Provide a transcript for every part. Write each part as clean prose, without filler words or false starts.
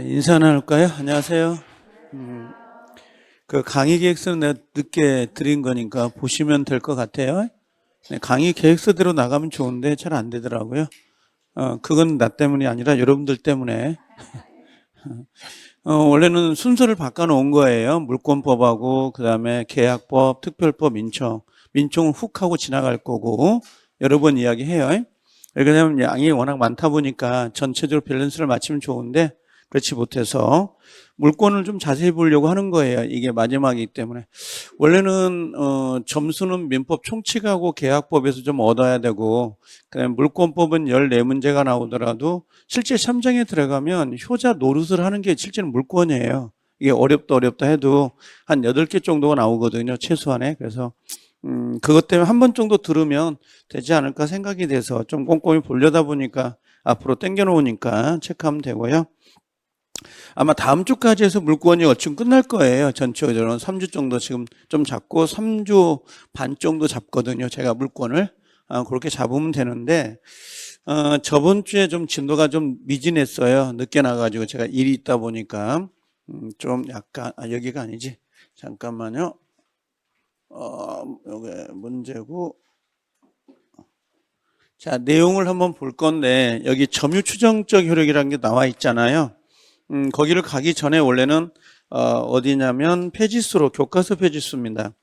인사 나눌까요? 안녕하세요. 그 강의 계획서는 내가 늦게 드린 거니까 보시면 될 것 같아요. 네, 강의 계획서대로 나가면 좋은데 잘 안 되더라고요. 그건 나 때문이 아니라 여러분들 때문에. 원래는 순서를 바꿔놓은 거예요. 물권법하고 그다음에 계약법, 특별법, 민청. 민청은 훅 하고 지나갈 거고 여러 번 이야기해요. 왜냐하면 양이 워낙 많다 보니까 전체적으로 밸런스를 맞추면 좋은데 그렇지 못해서 물권을 좀 자세히 보려고 하는 거예요. 이게 마지막이기 때문에. 원래는 점수는 민법 총칙하고 계약법에서 좀 얻어야 되고 그다음에 물권법은 14문제가 나오더라도 실제 시험장에 들어가면 효자 노릇을 하는 게 실제는 물권이에요. 이게 어렵다 해도 한 8개 정도가 나오거든요. 최소한에. 그래서 그것 때문에 한 번 정도 들으면 되지 않을까 생각이 돼서 좀 꼼꼼히 보려다 보니까 앞으로 당겨놓으니까 체크하면 되고요. 아마 다음 주까지 해서 물권이 얼추 끝날 거예요. 전체적으로 3주 정도 지금 좀 잡고 3주 반 정도 잡거든요. 제가 물권을. 그렇게 잡으면 되는데 저번 주에 좀 진도가 좀 미진했어요. 늦게 나가지고 제가 일이 있다 보니까 좀 약간 여기가 아니지. 잠깐만요. 여기 문제고. 자, 내용을 한번 볼 건데 여기 점유 추정적 효력이라는 게 나와 있잖아요. 거기를 가기 전에 원래는 어디냐면 페이지수로 교과서 페이지수입니다.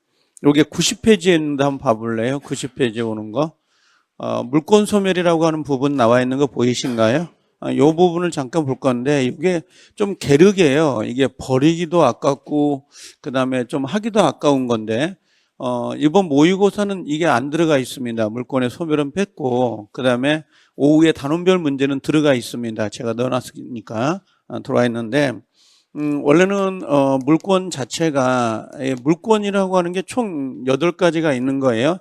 여기 90페이지에 있는데 한번 봐볼래요? 90페이지에 오는 거. 물권 소멸이라고 하는 부분 나와 있는 거 보이신가요? 이 부분을 잠깐 볼 건데 이게 좀 게르게요. 이게 버리기도 아깝고 그 다음에 좀 하기도 아까운 건데 이번 모의고사는 이게 안 들어가 있습니다. 물권의 소멸은 뺐고 그 다음에 오후에 단원별 문제는 들어가 있습니다. 제가 넣어놨으니까 들어와 있는데 원래는 물권 자체가 물권이라고 하는 게 총 8가지가 있는 거예요.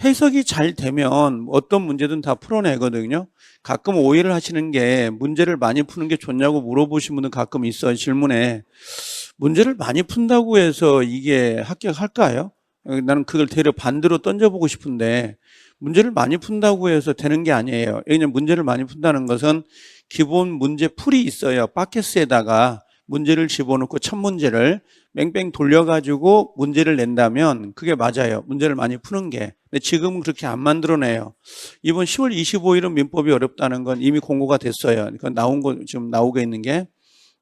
해석이 잘 되면 어떤 문제든 다 풀어내거든요. 가끔 오해를 하시는 게 문제를 많이 푸는 게 좋냐고 물어보신 분은 가끔 있어요. 질문에. 문제를 많이 푼다고 해서 이게 합격할까요? 나는 그걸 되려 반대로 던져보고 싶은데 문제를 많이 푼다고 해서 되는 게 아니에요. 왜냐하면 문제를 많이 푼다는 것은 기본 문제 풀이 있어요. 바켓스에다가 문제를 집어넣고 첫 문제를 뺑뺑 돌려가지고 문제를 낸다면 그게 맞아요. 문제를 많이 푸는 게. 근데 지금은 그렇게 안 만들어내요. 이번 10월 25일은 민법이 어렵다는 건 이미 공고가 됐어요. 그건 나온 거 지금 나오고 있는 게.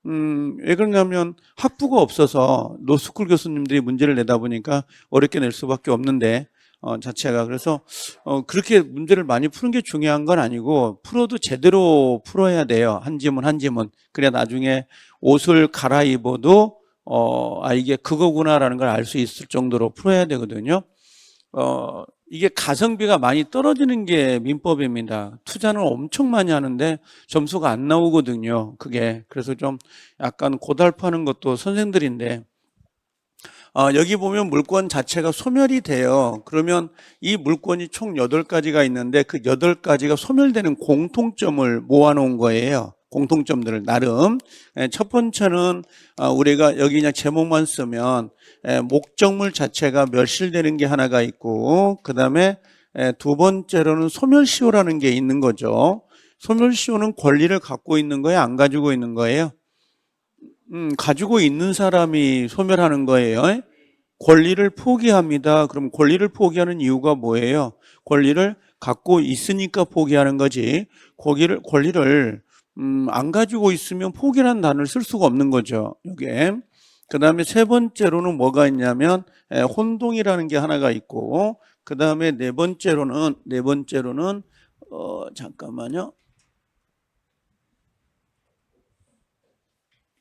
왜 그러냐면 학부가 없어서 노스쿨 교수님들이 문제를 내다 보니까 어렵게 낼 수밖에 없는데 자체가 그래서 그렇게 문제를 많이 푸는 게 중요한 건 아니고 풀어도 제대로 풀어야 돼요. 한 지문 한 지문. 그래야 나중에 옷을 갈아입어도 이게 그거구나라는 걸 알 수 있을 정도로 풀어야 되거든요. 이게 가성비가 많이 떨어지는 게 민법입니다. 투자는 엄청 많이 하는데 점수가 안 나오거든요. 그게. 그래서 좀 약간 고달파는 것도 선생들인데, 여기 보면 물권 자체가 소멸이 돼요. 그러면 이 물권이 총 8가지가 있는데 그 8가지가 소멸되는 공통점을 모아놓은 거예요. 공통점들을 나름. 첫 번째는 우리가 여기 그냥 제목만 쓰면 목적물 자체가 멸실되는 게 하나가 있고 그 다음에 두 번째로는 소멸시효라는 게 있는 거죠. 소멸시효는 권리를 갖고 있는 거예요? 안 가지고 있는 거예요? 가지고 있는 사람이 소멸하는 거예요. 권리를 포기합니다. 그럼 권리를 포기하는 이유가 뭐예요? 권리를 갖고 있으니까 포기하는 거지. 권리를 안 가지고 있으면 포기라는 단어를 쓸 수가 없는 거죠. 이게. 그 다음에 세 번째로는 뭐가 있냐면 혼동이라는 게 하나가 있고 그 다음에 네 번째로는 잠깐만요.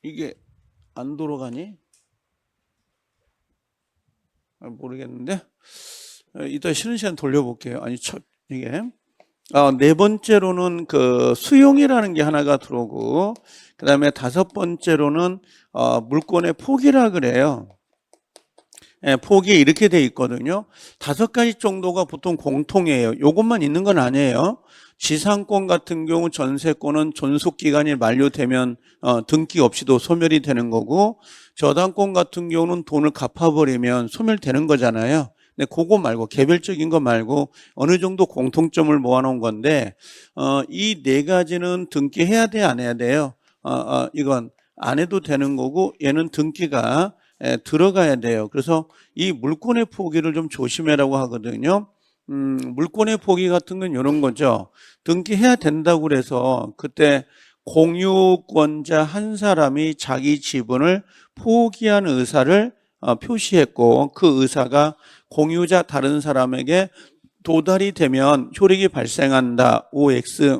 이게 안 돌아가니? 모르겠는데 이따 쉬는 시간 돌려볼게요. 아니 이게 네 번째로는 그 수용이라는 게 하나가 들어오고 그 다음에 다섯 번째로는 물권의 포기라 그래요. 포기에 이렇게 돼 있거든요. 5가지 정도가 보통 공통이에요. 이것만 있는 건 아니에요. 지상권 같은 경우 전세권은 존속기간이 만료되면 등기 없이도 소멸이 되는 거고 저당권 같은 경우는 돈을 갚아버리면 소멸되는 거잖아요. 근데 그거 말고 개별적인 거 말고 어느 정도 공통점을 모아놓은 건데 이 4가지는 등기해야 돼 안 해야 돼요? 이건 안 해도 되는 거고 얘는 등기가 들어가야 돼요. 그래서 이 물권의 포기를 좀 조심해라고 하거든요. 물권의 포기 같은 건 이런 거죠. 등기해야 된다고 그래서 그때 공유권자 한 사람이 자기 지분을 포기한 의사를 표시했고 그 의사가 공유자 다른 사람에게 도달이 되면 효력이 발생한다. OX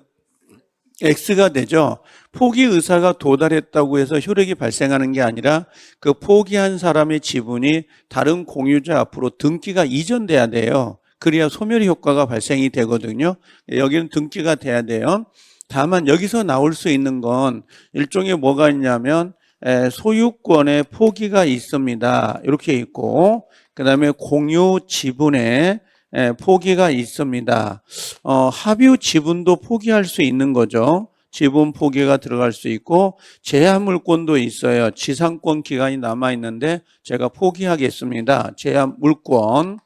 X가 되죠. 포기 의사가 도달했다고 해서 효력이 발생하는 게 아니라 그 포기한 사람의 지분이 다른 공유자 앞으로 등기가 이전돼야 돼요. 그래야 소멸 효과가 발생이 되거든요. 여기는 등기가 돼야 돼요. 다만 여기서 나올 수 있는 건 일종의 뭐가 있냐면 소유권의 포기가 있습니다. 이렇게 있고 그 다음에 공유 지분의 포기가 있습니다. 합유 지분도 포기할 수 있는 거죠. 지분 포기가 들어갈 수 있고 제한 물권도 있어요. 지상권 기간이 남아 있는데 제가 포기하겠습니다. 제한 물권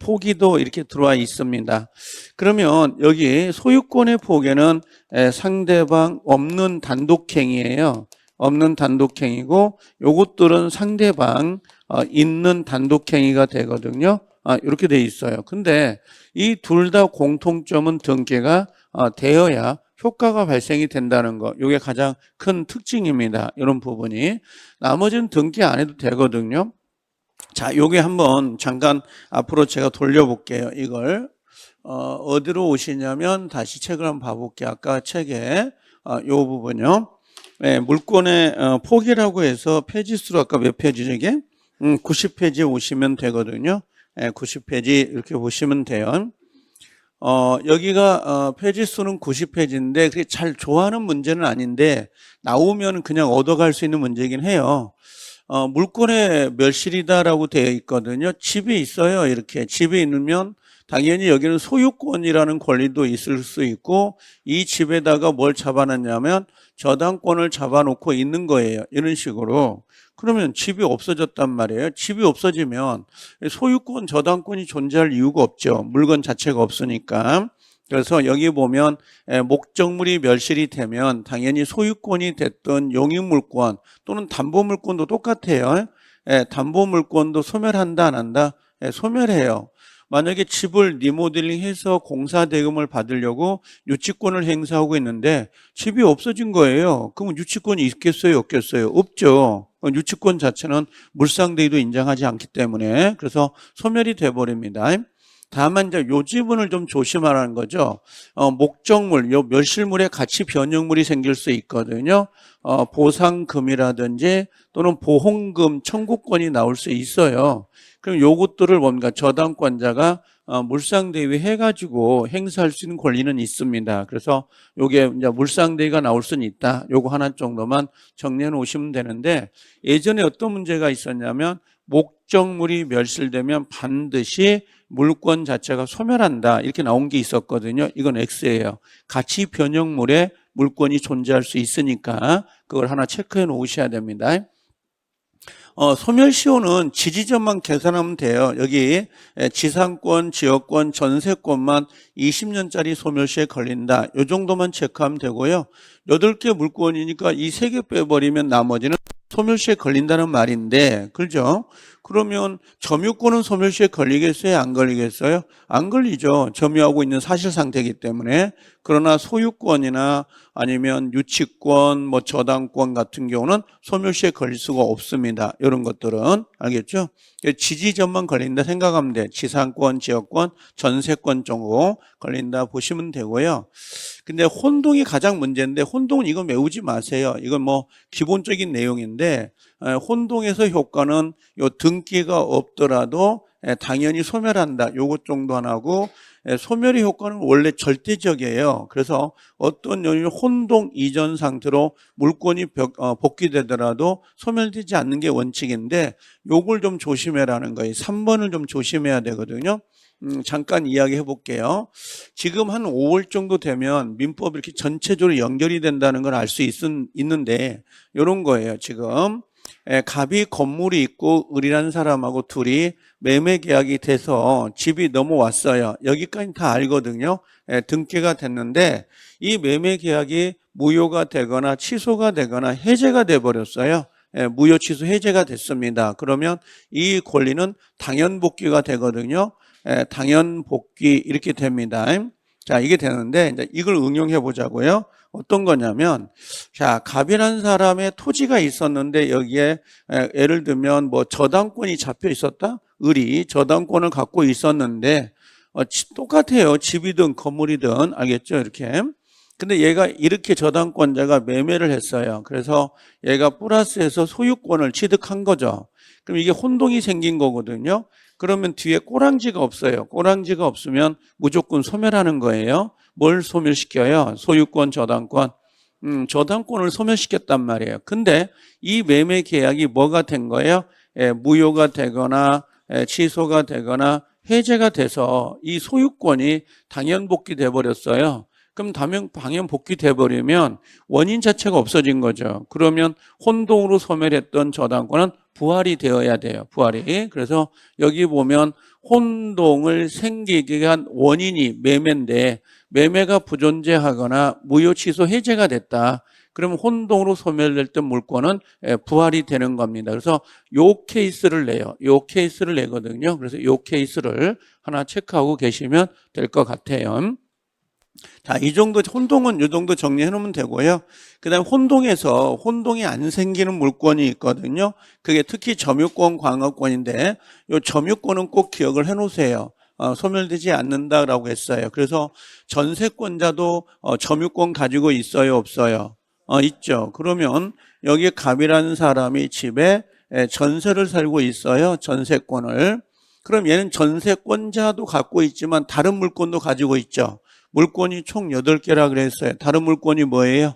포기도 이렇게 들어와 있습니다. 그러면 여기 소유권의 포기는 상대방 없는 단독행위예요. 없는 단독행위고 요것들은 상대방 있는 단독행위가 되거든요. 이렇게 돼 있어요. 근데 이 둘 다 공통점은 등기가 되어야 효과가 발생이 된다는 거. 이게 가장 큰 특징입니다. 이런 부분이. 나머지는 등기 안 해도 되거든요. 자, 요게 한번 잠깐 앞으로 제가 돌려볼게요. 이걸 어디로 오시냐면 다시 책을 한번 봐볼게요. 아까 책에 요 부분요. 네, 물권의 포기라고 해서 페이지 수로 아까 몇 페이지죠 이게? 90페이지에 오시면 되거든요. 90페이지 이렇게 보시면 돼요. 여기가 페이지 수는 90페이지인데 그게 잘 좋아하는 문제는 아닌데 나오면 그냥 얻어갈 수 있는 문제이긴 해요. 물권의 멸실이다라고 되어 있거든요. 집이 있어요. 이렇게 집이 있으면 당연히 여기는 소유권이라는 권리도 있을 수 있고 이 집에다가 뭘 잡아놨냐면 저당권을 잡아놓고 있는 거예요. 이런 식으로. 그러면 집이 없어졌단 말이에요. 집이 없어지면 소유권, 저당권이 존재할 이유가 없죠. 물건 자체가 없으니까. 그래서 여기 보면 목적물이 멸실이 되면 당연히 소유권이 됐던 용익물권 또는 담보물권도 똑같아요. 담보물권도 소멸한다 안 한다? 소멸해요. 만약에 집을 리모델링해서 공사 대금을 받으려고 유치권을 행사하고 있는데 집이 없어진 거예요. 그러면 유치권이 있겠어요? 없겠어요? 없죠. 유치권 자체는 물상대위도 인정하지 않기 때문에 그래서 소멸이 돼버립니다. 다만 이제 요 지분을 좀 조심하라는 거죠. 목적물, 요 멸실물에 가치 변형물이 생길 수 있거든요. 보상금이라든지 또는 보험금 청구권이 나올 수 있어요. 그럼 요것들을 뭔가 저당권자가 물상대위 해가지고 행사할 수 있는 권리는 있습니다. 그래서 요게 이제 물상대위가 나올 수는 있다. 요거 하나 정도만 정리해 놓으시면 되는데 예전에 어떤 문제가 있었냐면 목적물이 멸실되면 반드시 물권 자체가 소멸한다. 이렇게 나온 게 있었거든요. 이건 X예요. 가치 변형물에 물권이 존재할 수 있으니까 그걸 하나 체크해 놓으셔야 됩니다. 소멸시효는 지지점만 계산하면 돼요. 여기 지상권, 지역권, 전세권만 20년짜리 소멸시효에 걸린다. 이 정도만 체크하면 되고요. 8개 물권이니까 이 3개 빼버리면 나머지는 소멸시효에 걸린다는 말인데, 그렇죠? 그러면 점유권은 소멸시효에 걸리겠어요? 안 걸리겠어요? 안 걸리죠. 점유하고 있는 사실 상태이기 때문에. 그러나 소유권이나 아니면 유치권, 뭐 저당권 같은 경우는 소멸시효에 걸릴 수가 없습니다. 이런 것들은 알겠죠? 지지점만 걸린다 생각하면 돼. 지상권, 지역권, 전세권 정도 걸린다 보시면 되고요. 근데 혼동이 가장 문제인데 혼동은 이거 외우지 마세요. 이건 뭐 기본적인 내용인데 혼동에서 효과는 요 등기가 없더라도 당연히 소멸한다. 요것 정도 하나고 소멸의 효과는 원래 절대적이에요. 그래서 어떤 요인 혼동 이전 상태로 물권이 복귀되더라도 소멸되지 않는 게 원칙인데 요걸 좀 조심해라는 거예요. 3번을 좀 조심해야 되거든요. 잠깐 이야기해 볼게요. 지금 한 5월 정도 되면 민법이 이렇게 전체적으로 연결이 된다는 걸 알 수 있는데 이런 거예요. 지금 갑이 건물이 있고 을이라는 사람하고 둘이 매매 계약이 돼서 집이 넘어왔어요. 여기까지 다 알거든요. 등기가 됐는데 이 매매 계약이 무효가 되거나 취소가 되거나 해제가 돼 버렸어요. 무효 취소 해제가 됐습니다. 그러면 이 권리는 당연 복귀가 되거든요. 당연 복귀 이렇게 됩니다. 자, 이게 되는데 이제 이걸 응용해 보자고요. 어떤 거냐면, 자, 갑이라는 사람의 토지가 있었는데 여기에 예를 들면 뭐 저당권이 잡혀 있었다? 을이 저당권을 갖고 있었는데 똑같아요. 집이든 건물이든 알겠죠? 이렇게. 근데 얘가 이렇게 저당권자가 매매를 했어요. 그래서 얘가 플러스해서 소유권을 취득한 거죠. 그럼 이게 혼동이 생긴 거거든요. 그러면 뒤에 꼬랑지가 없어요. 꼬랑지가 없으면 무조건 소멸하는 거예요. 뭘 소멸시켜요? 소유권, 저당권. 저당권을 소멸시켰단 말이에요. 근데 이 매매 계약이 뭐가 된 거예요? 무효가 되거나 취소가 되거나 해제가 돼서 이 소유권이 당연 복귀돼 버렸어요. 그럼 당연 복귀돼 버리면 원인 자체가 없어진 거죠. 그러면 혼동으로 소멸했던 저당권은 부활이 되어야 돼요. 부활이. 그래서 여기 보면 혼동을 생기게 한 원인이 매매인데 매매가 부존재하거나 무효 취소 해제가 됐다. 그러면 혼동으로 소멸됐던 물권은 부활이 되는 겁니다. 그래서 요 케이스를 내요. 요 케이스를 내거든요. 그래서 요 케이스를 하나 체크하고 계시면 될 것 같아요. 자, 이 정도 혼동은 이 정도 정리해 놓으면 되고요. 그다음에 혼동에서 혼동이 안 생기는 물권이 있거든요. 그게 특히 점유권, 광업권인데 이 점유권은 꼭 기억을 해 놓으세요. 소멸되지 않는다라고 했어요. 그래서 전세권자도 점유권 가지고 있어요, 없어요? 있죠. 그러면 여기 갑이라는 사람이 집에 전세를 살고 있어요. 전세권을. 그럼 얘는 전세권자도 갖고 있지만 다른 물권도 가지고 있죠. 물권이 총 8개라 그랬어요. 다른 물권이 뭐예요?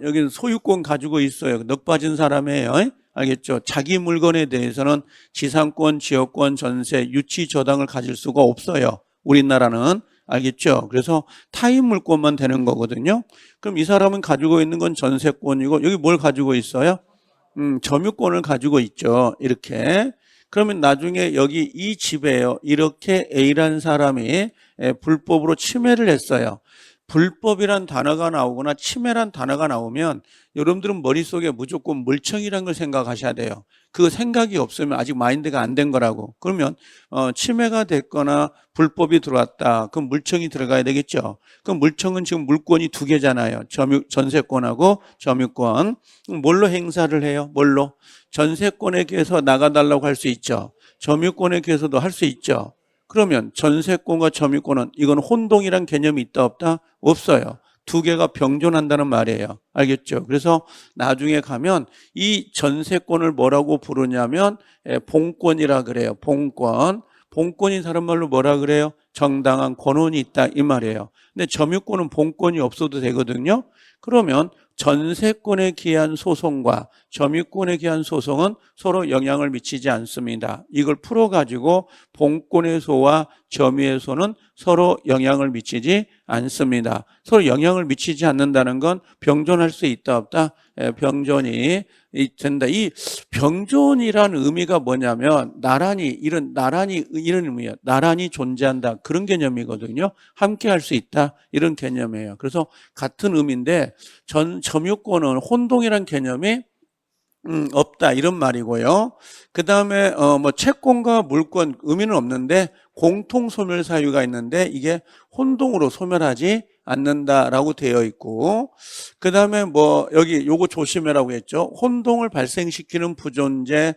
여기는 소유권 가지고 있어요. 넉 빠진 사람이에요. 알겠죠? 자기 물건에 대해서는 지상권, 지역권, 전세, 유치, 저당을 가질 수가 없어요. 우리나라는. 알겠죠? 그래서 타인 물권만 되는 거거든요. 그럼 이 사람은 가지고 있는 건 전세권이고 여기 뭘 가지고 있어요? 점유권을 가지고 있죠. 이렇게. 그러면 나중에 여기 이 집에요. 이렇게 A라는 사람이 불법으로 침해를 했어요. 불법이란 단어가 나오거나 침해란 단어가 나오면 여러분들은 머릿속에 무조건 물청이라는 걸 생각하셔야 돼요. 그 생각이 없으면 아직 마인드가 안 된 거라고. 그러면 침해가 됐거나 불법이 들어왔다. 그럼 물청이 들어가야 되겠죠. 그럼 물청은 지금 물권이 2개잖아요. 전세권하고 점유권. 뭘로 행사를 해요? 뭘로? 전세권에 대해서 나가달라고 할 수 있죠. 점유권에 대해서도 할 수 있죠. 그러면 전세권과 점유권은 이건 혼동이란 개념이 있다 없다? 없어요. 2개가 병존한다는 말이에요. 알겠죠? 그래서 나중에 가면 이 전세권을 뭐라고 부르냐면 본권이라 그래요. 본권. 본권이 다른 말로 뭐라 그래요? 정당한 권한이 있다 이 말이에요. 근데 점유권은 본권이 없어도 되거든요. 그러면 전세권에 기한 소송과 점유권에 기한 소송은 서로 영향을 미치지 않습니다. 이걸 풀어가지고 본권의 소와 점유의 소는 서로 영향을 미치지 않습니다. 서로 영향을 미치지 않는다는 건 병존할 수 있다 없다? 병존이 된다. 이 병존이라는 의미가 뭐냐면 나란히 이런 의미예요. 나란히 존재한다. 그런 개념이거든요. 함께 할 수 있다. 이런 개념이에요. 그래서 같은 의미인데 점유권은 혼동이란 개념이 없다 이런 말이고요. 그 다음에 뭐 채권과 물권 의미는 없는데 공통 소멸 사유가 있는데 이게 혼동으로 소멸하지 않는다라고 되어 있고, 그 다음에 뭐 여기 요거 조심해라고 했죠. 혼동을 발생시키는 부존재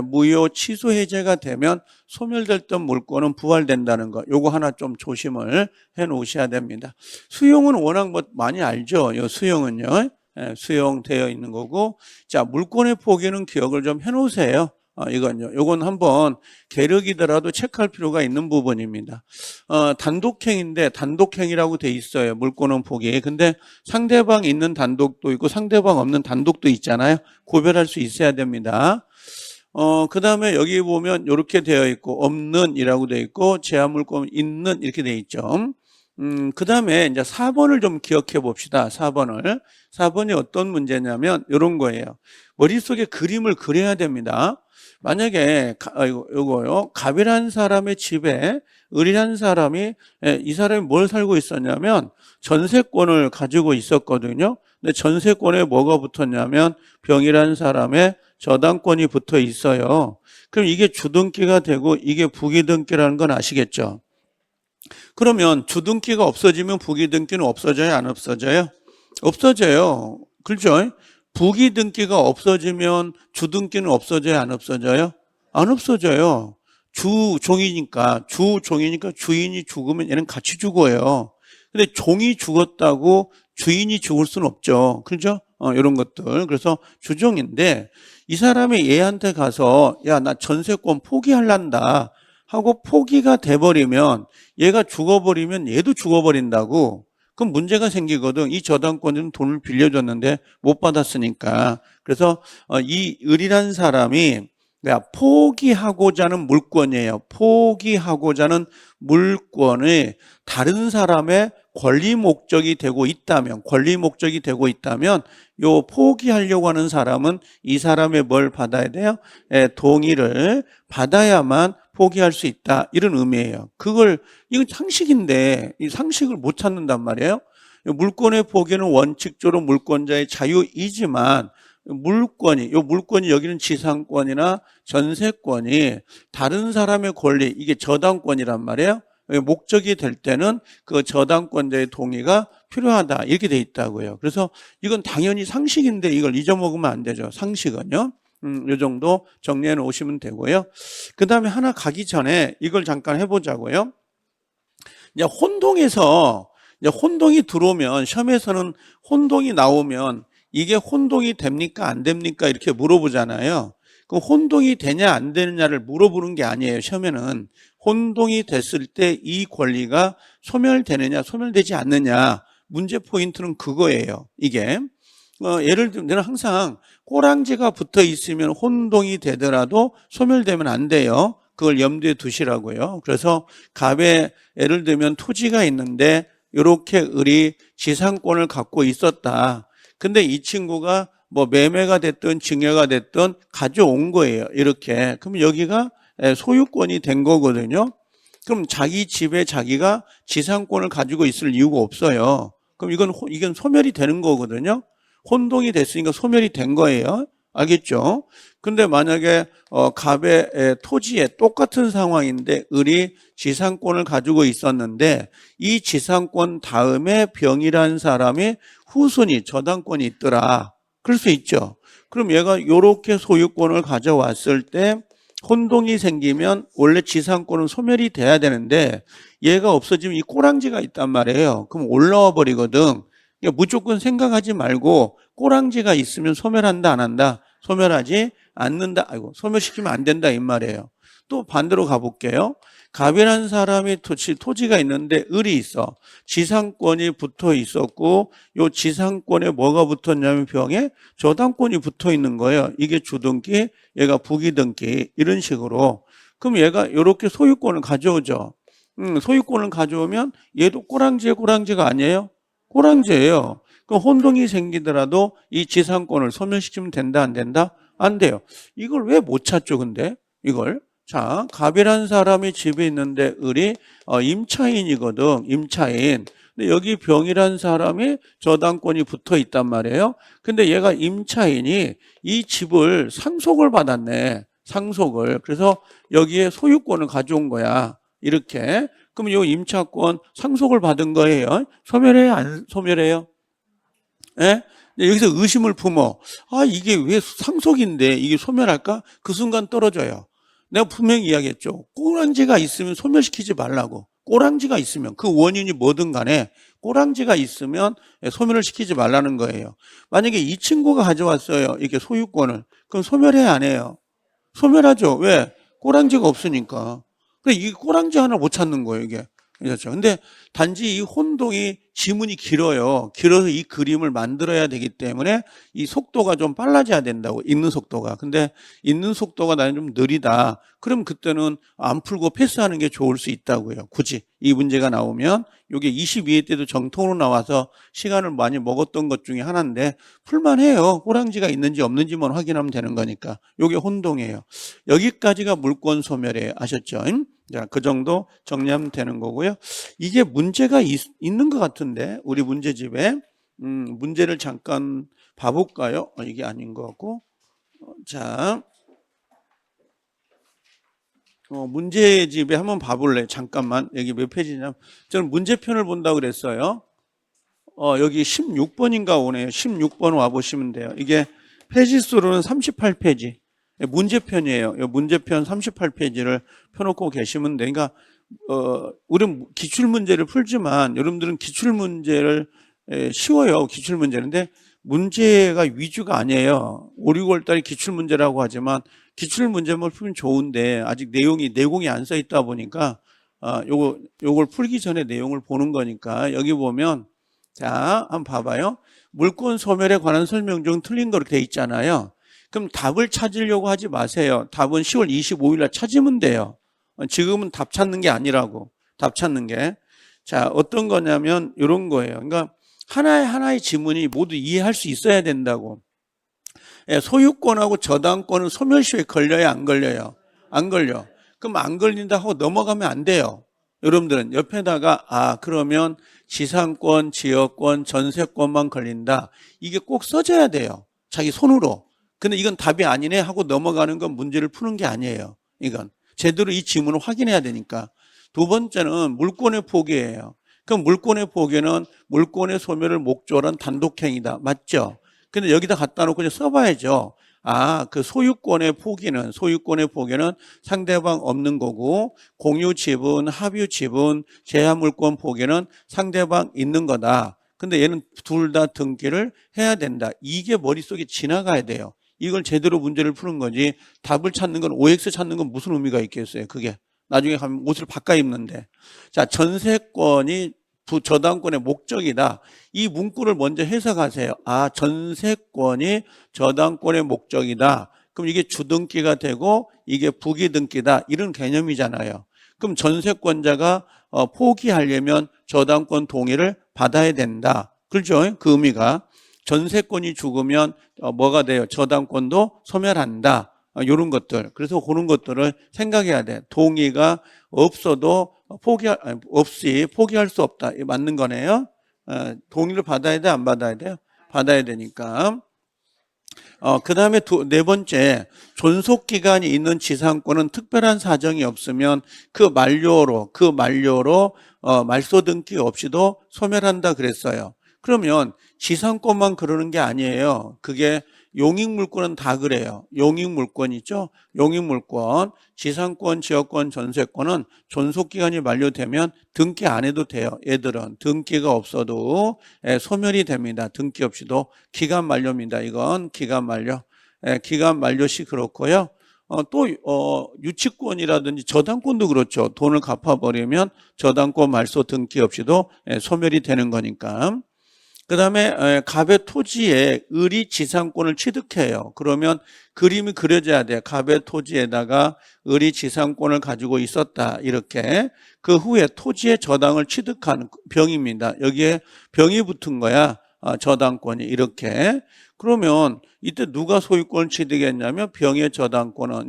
무효 취소 해제가 되면 소멸됐던 물권은 부활된다는 거. 요거 하나 좀 조심을 해 놓으셔야 됩니다. 수용은 워낙 뭐 많이 알죠. 요 수용은요. 수용되어 있는 거고, 자 물권의 포기는 기억을 좀 해놓으세요. 요건 한번 계력이더라도 체크할 필요가 있는 부분입니다. 단독행인데 단독행이라고 돼 있어요. 물권은 포기. 근데 상대방 있는 단독도 있고 상대방 없는 단독도 있잖아요. 구별할 수 있어야 됩니다. 그 다음에 여기 보면 이렇게 되어 있고 없는이라고 되어 있고 제한물권 있는 이렇게 되어 있죠. 그 다음에 이제 4번을 좀 기억해 봅시다. 4번을. 4번이 어떤 문제냐면 이런 거예요. 머릿속에 그림을 그려야 됩니다. 만약에 요거요. 갑이라는 사람의 집에 을이라는 사람이 이 사람이 뭘 살고 있었냐면 전세권을 가지고 있었거든요. 근데 전세권에 뭐가 붙었냐면 병이라는 사람의 저당권이 붙어 있어요. 그럼 이게 주등기가 되고 이게 부기등기라는 건 아시겠죠? 그러면 주등기가 없어지면 부기등기는 없어져요? 안 없어져요? 없어져요. 그렇죠? 부기등기가 없어지면 주등기는 없어져요? 안 없어져요? 안 없어져요. 주종이니까 주인이 죽으면 얘는 같이 죽어요. 근데 종이 죽었다고 주인이 죽을 수는 없죠. 그렇죠? 이런 것들. 그래서 주종인데 이 사람이 얘한테 가서 야, 나 전세권 포기할란다 하고 포기가 돼버리면 얘가 죽어버리면 얘도 죽어버린다고. 그럼 문제가 생기거든. 이 저당권은 돈을 빌려줬는데 못 받았으니까. 그래서 이 을이라는 사람이 포기하고자 하는 물권이에요. 포기하고자 하는 물권이 다른 사람의 권리 목적이 되고 있다면, 요 포기하려고 하는 사람은 이 사람의 뭘 받아야 돼요? 동의를 받아야만 포기할 수 있다. 이런 의미예요. 이건 상식인데, 이 상식을 못 찾는단 말이에요. 물권의 포기는 원칙적으로 물권자의 자유이지만, 물권이 여기는 지상권이나 전세권이 다른 사람의 권리, 이게 저당권이란 말이에요. 목적이 될 때는 그 저당권자의 동의가 필요하다. 이렇게 돼 있다고요. 그래서 이건 당연히 상식인데 이걸 잊어먹으면 안 되죠. 상식은요. 이 정도 정리해 놓으시면 되고요. 그 다음에 하나 가기 전에 이걸 잠깐 해보자고요. 이제 혼동이 들어오면, 시험에서는 혼동이 나오면 이게 혼동이 됩니까? 안 됩니까? 이렇게 물어보잖아요. 그럼 혼동이 되냐, 안 되느냐를 물어보는 게 아니에요. 시험에는 혼동이 됐을 때 이 권리가 소멸되느냐, 소멸되지 않느냐. 문제 포인트는 그거예요. 이게. 예를 들면 항상 꼬랑지가 붙어 있으면 혼동이 되더라도 소멸되면 안 돼요. 그걸 염두에 두시라고요. 그래서 갑에 예를 들면 토지가 있는데 이렇게 을이 지상권을 갖고 있었다. 근데 이 친구가 뭐 매매가 됐든 증여가 됐든 가져온 거예요. 이렇게. 그럼 여기가 소유권이 된 거거든요. 그럼 자기 집에 자기가 지상권을 가지고 있을 이유가 없어요. 그럼 이건 소멸이 되는 거거든요. 혼동이 됐으니까 소멸이 된 거예요. 알겠죠? 근데 만약에 갑의 토지에 똑같은 상황인데 을이 지상권을 가지고 있었는데 이 지상권 다음에 병이라는 사람이 후순위 저당권이 있더라. 그럴 수 있죠. 그럼 얘가 이렇게 소유권을 가져왔을 때 혼동이 생기면 원래 지상권은 소멸이 돼야 되는데 얘가 없어지면 이 꼬랑지가 있단 말이에요. 그럼 올라와 버리거든. 그러니까 무조건 생각하지 말고 꼬랑지가 있으면 소멸한다 안 한다? 소멸하지 않는다. 소멸시키면 안 된다 이 말이에요. 또 반대로 가볼게요. 갑이라는 사람이 토지가 있는데 을이 있어. 지상권이 붙어 있었고 요 지상권에 뭐가 붙었냐면 병에 저당권이 붙어 있는 거예요. 이게 주등기, 얘가 부기등기 이런 식으로. 그럼 얘가 이렇게 소유권을 가져오죠. 소유권을 가져오면 얘도 꼬랑지가 아니에요? 꼬랑지예요. 그럼 혼동이 생기더라도 이 지상권을 소멸시키면 된다 안 된다? 안 돼요. 이걸 왜 못 찾죠 근데? 이걸. 자, 갑이라는 사람이 집에 있는데 을이 임차인이거든. 임차인. 근데 여기 병이라는 사람이 저당권이 붙어 있단 말이에요. 근데 얘가 임차인이 이 집을 상속을 받았네. 상속을. 그래서 여기에 소유권을 가져온 거야. 이렇게. 그럼 이 임차권 상속을 받은 거예요. 소멸해요? 안 소멸해요? 예? 여기서 의심을 품어. 이게 왜 상속인데 이게 소멸할까? 그 순간 떨어져요. 내가 분명히 이야기했죠. 꼬랑지가 있으면 소멸시키지 말라고. 꼬랑지가 있으면 그 원인이 뭐든 간에 꼬랑지가 있으면 소멸을 시키지 말라는 거예요. 만약에 이 친구가 가져왔어요. 이렇게 소유권을. 그럼 소멸해야 안 해요? 소멸하죠. 왜? 꼬랑지가 없으니까. 그러니까 이 꼬랑지 하나 못 찾는 거예요, 이게. 그렇죠. 근데 단지 이 혼동이 지문이 길어요. 길어서 이 그림을 만들어야 되기 때문에 이 속도가 좀 빨라져야 된다고, 읽는 속도가. 근데 읽는 속도가 나는 좀 느리다. 그럼 그때는 안 풀고 패스하는 게 좋을 수 있다고요. 굳이 이 문제가 나오면 이게 22회 때도 정통으로 나와서 시간을 많이 먹었던 것 중에 하나인데 풀만해요. 호랑지가 있는지 없는지만 확인하면 되는 거니까. 이게 혼동이에요. 여기까지가 물권 소멸이에요. 아셨죠? 자, 그 정도 정리하면 되는 거고요. 이게 문제가 있는 것 같은데 우리 문제집에 문제를 잠깐 봐볼까요? 이게 아닌 것 같고 자 문제집에 한번 봐볼래. 잠깐만 여기 몇 페이지냐면 저는 문제편을 본다고 그랬어요. 여기 16번인가 오네요. 16번 와보시면 돼요. 이게 페이지 수로는 38페이지. 문제편이에요. 문제편 38페이지를 펴놓고 계시면 돼. 그러니까, 우리는 기출문제를 풀지만 여러분들은 기출문제를 쉬워요. 기출문제인데 문제가 위주가 아니에요. 5, 6월 달에 기출문제라고 하지만 기출문제만 풀면 좋은데 아직 내공이 안 써 있다 보니까 요걸 풀기 전에 내용을 보는 거니까 여기 보면 자, 한번 봐봐요. 물권 소멸에 관한 설명 중 틀린 거 이렇게 돼 있잖아요. 그럼 답을 찾으려고 하지 마세요. 답은 10월 25일 날 찾으면 돼요. 지금은 답 찾는 게 아니라고. 답 찾는 게. 자, 어떤 거냐면 이런 거예요. 그러니까 하나의 지문이 모두 이해할 수 있어야 된다고. 소유권하고 저당권은 소멸시효에 걸려야 안 걸려요? 안 걸려. 그럼 안 걸린다 하고 넘어가면 안 돼요. 여러분들은 옆에다가 그러면 지상권, 지역권, 전세권만 걸린다. 이게 꼭 써줘야 돼요. 자기 손으로. 근데 이건 답이 아니네 하고 넘어가는 건 문제를 푸는 게 아니에요. 이건 제대로 이 지문을 확인해야 되니까. 두 번째는 물권의 포기예요. 그럼 물권의 포기는 물권의 소멸을 목적으로 한 단독행위다. 맞죠? 근데 여기다 갖다 놓고 이제 써봐야죠. 그 소유권의 포기는 상대방 없는 거고, 공유 지분, 합유 지분, 제한 물권 포기는 상대방 있는 거다. 근데 얘는 둘 다 등기를 해야 된다. 이게 머릿속에 지나가야 돼요. 이걸 제대로 문제를 푸는 거지 답을 찾는 건 OX 찾는 건 무슨 의미가 있겠어요. 그게 나중에 가면 옷을 바꿔 입는데. 자, 전세권이 저당권의 목적이다. 이 문구를 먼저 해석하세요. 전세권이 저당권의 목적이다. 그럼 이게 주등기가 되고 이게 부기등기다. 이런 개념이잖아요. 그럼 전세권자가 포기하려면 저당권 동의를 받아야 된다. 그렇죠? 그 의미가. 전세권이 죽으면 뭐가 돼요? 저당권도 소멸한다. 이런 것들. 그래서 그런 것들을 생각해야 돼. 동의가 없어도 포기할 수 없다. 맞는 거네요. 동의를 받아야 돼? 안 받아야 돼요? 받아야 되니까. 그 다음에 네 번째, 존속기간이 있는 지상권은 특별한 사정이 없으면 그 만료로 말소 등기 없이도 소멸한다 그랬어요. 그러면 지상권만 그러는 게 아니에요. 그게 용익물권은 다 그래요. 용익물권 있죠? 용익물권, 지상권, 지역권, 전세권은 존속기간이 만료되면 등기 안 해도 돼요. 얘들은 등기가 없어도 소멸이 됩니다. 등기 없이도 기간 만료입니다. 이건 기간 만료. 기간 만료시 그렇고요. 또 유치권이라든지 저당권도 그렇죠. 돈을 갚아버리면 저당권 말소 등기 없이도 소멸이 되는 거니까. 그 다음에 갑의 토지에 을이 지상권을 취득해요. 그러면 그림이 그려져야 돼요. 갑의 토지에다가 을이 지상권을 가지고 있었다. 이렇게. 그 후에 토지의 저당을 취득한 병입니다. 여기에 병이 붙은 거야. 저당권이 이렇게. 그러면 이때 누가 소유권을 취득했냐면 병의 저당권은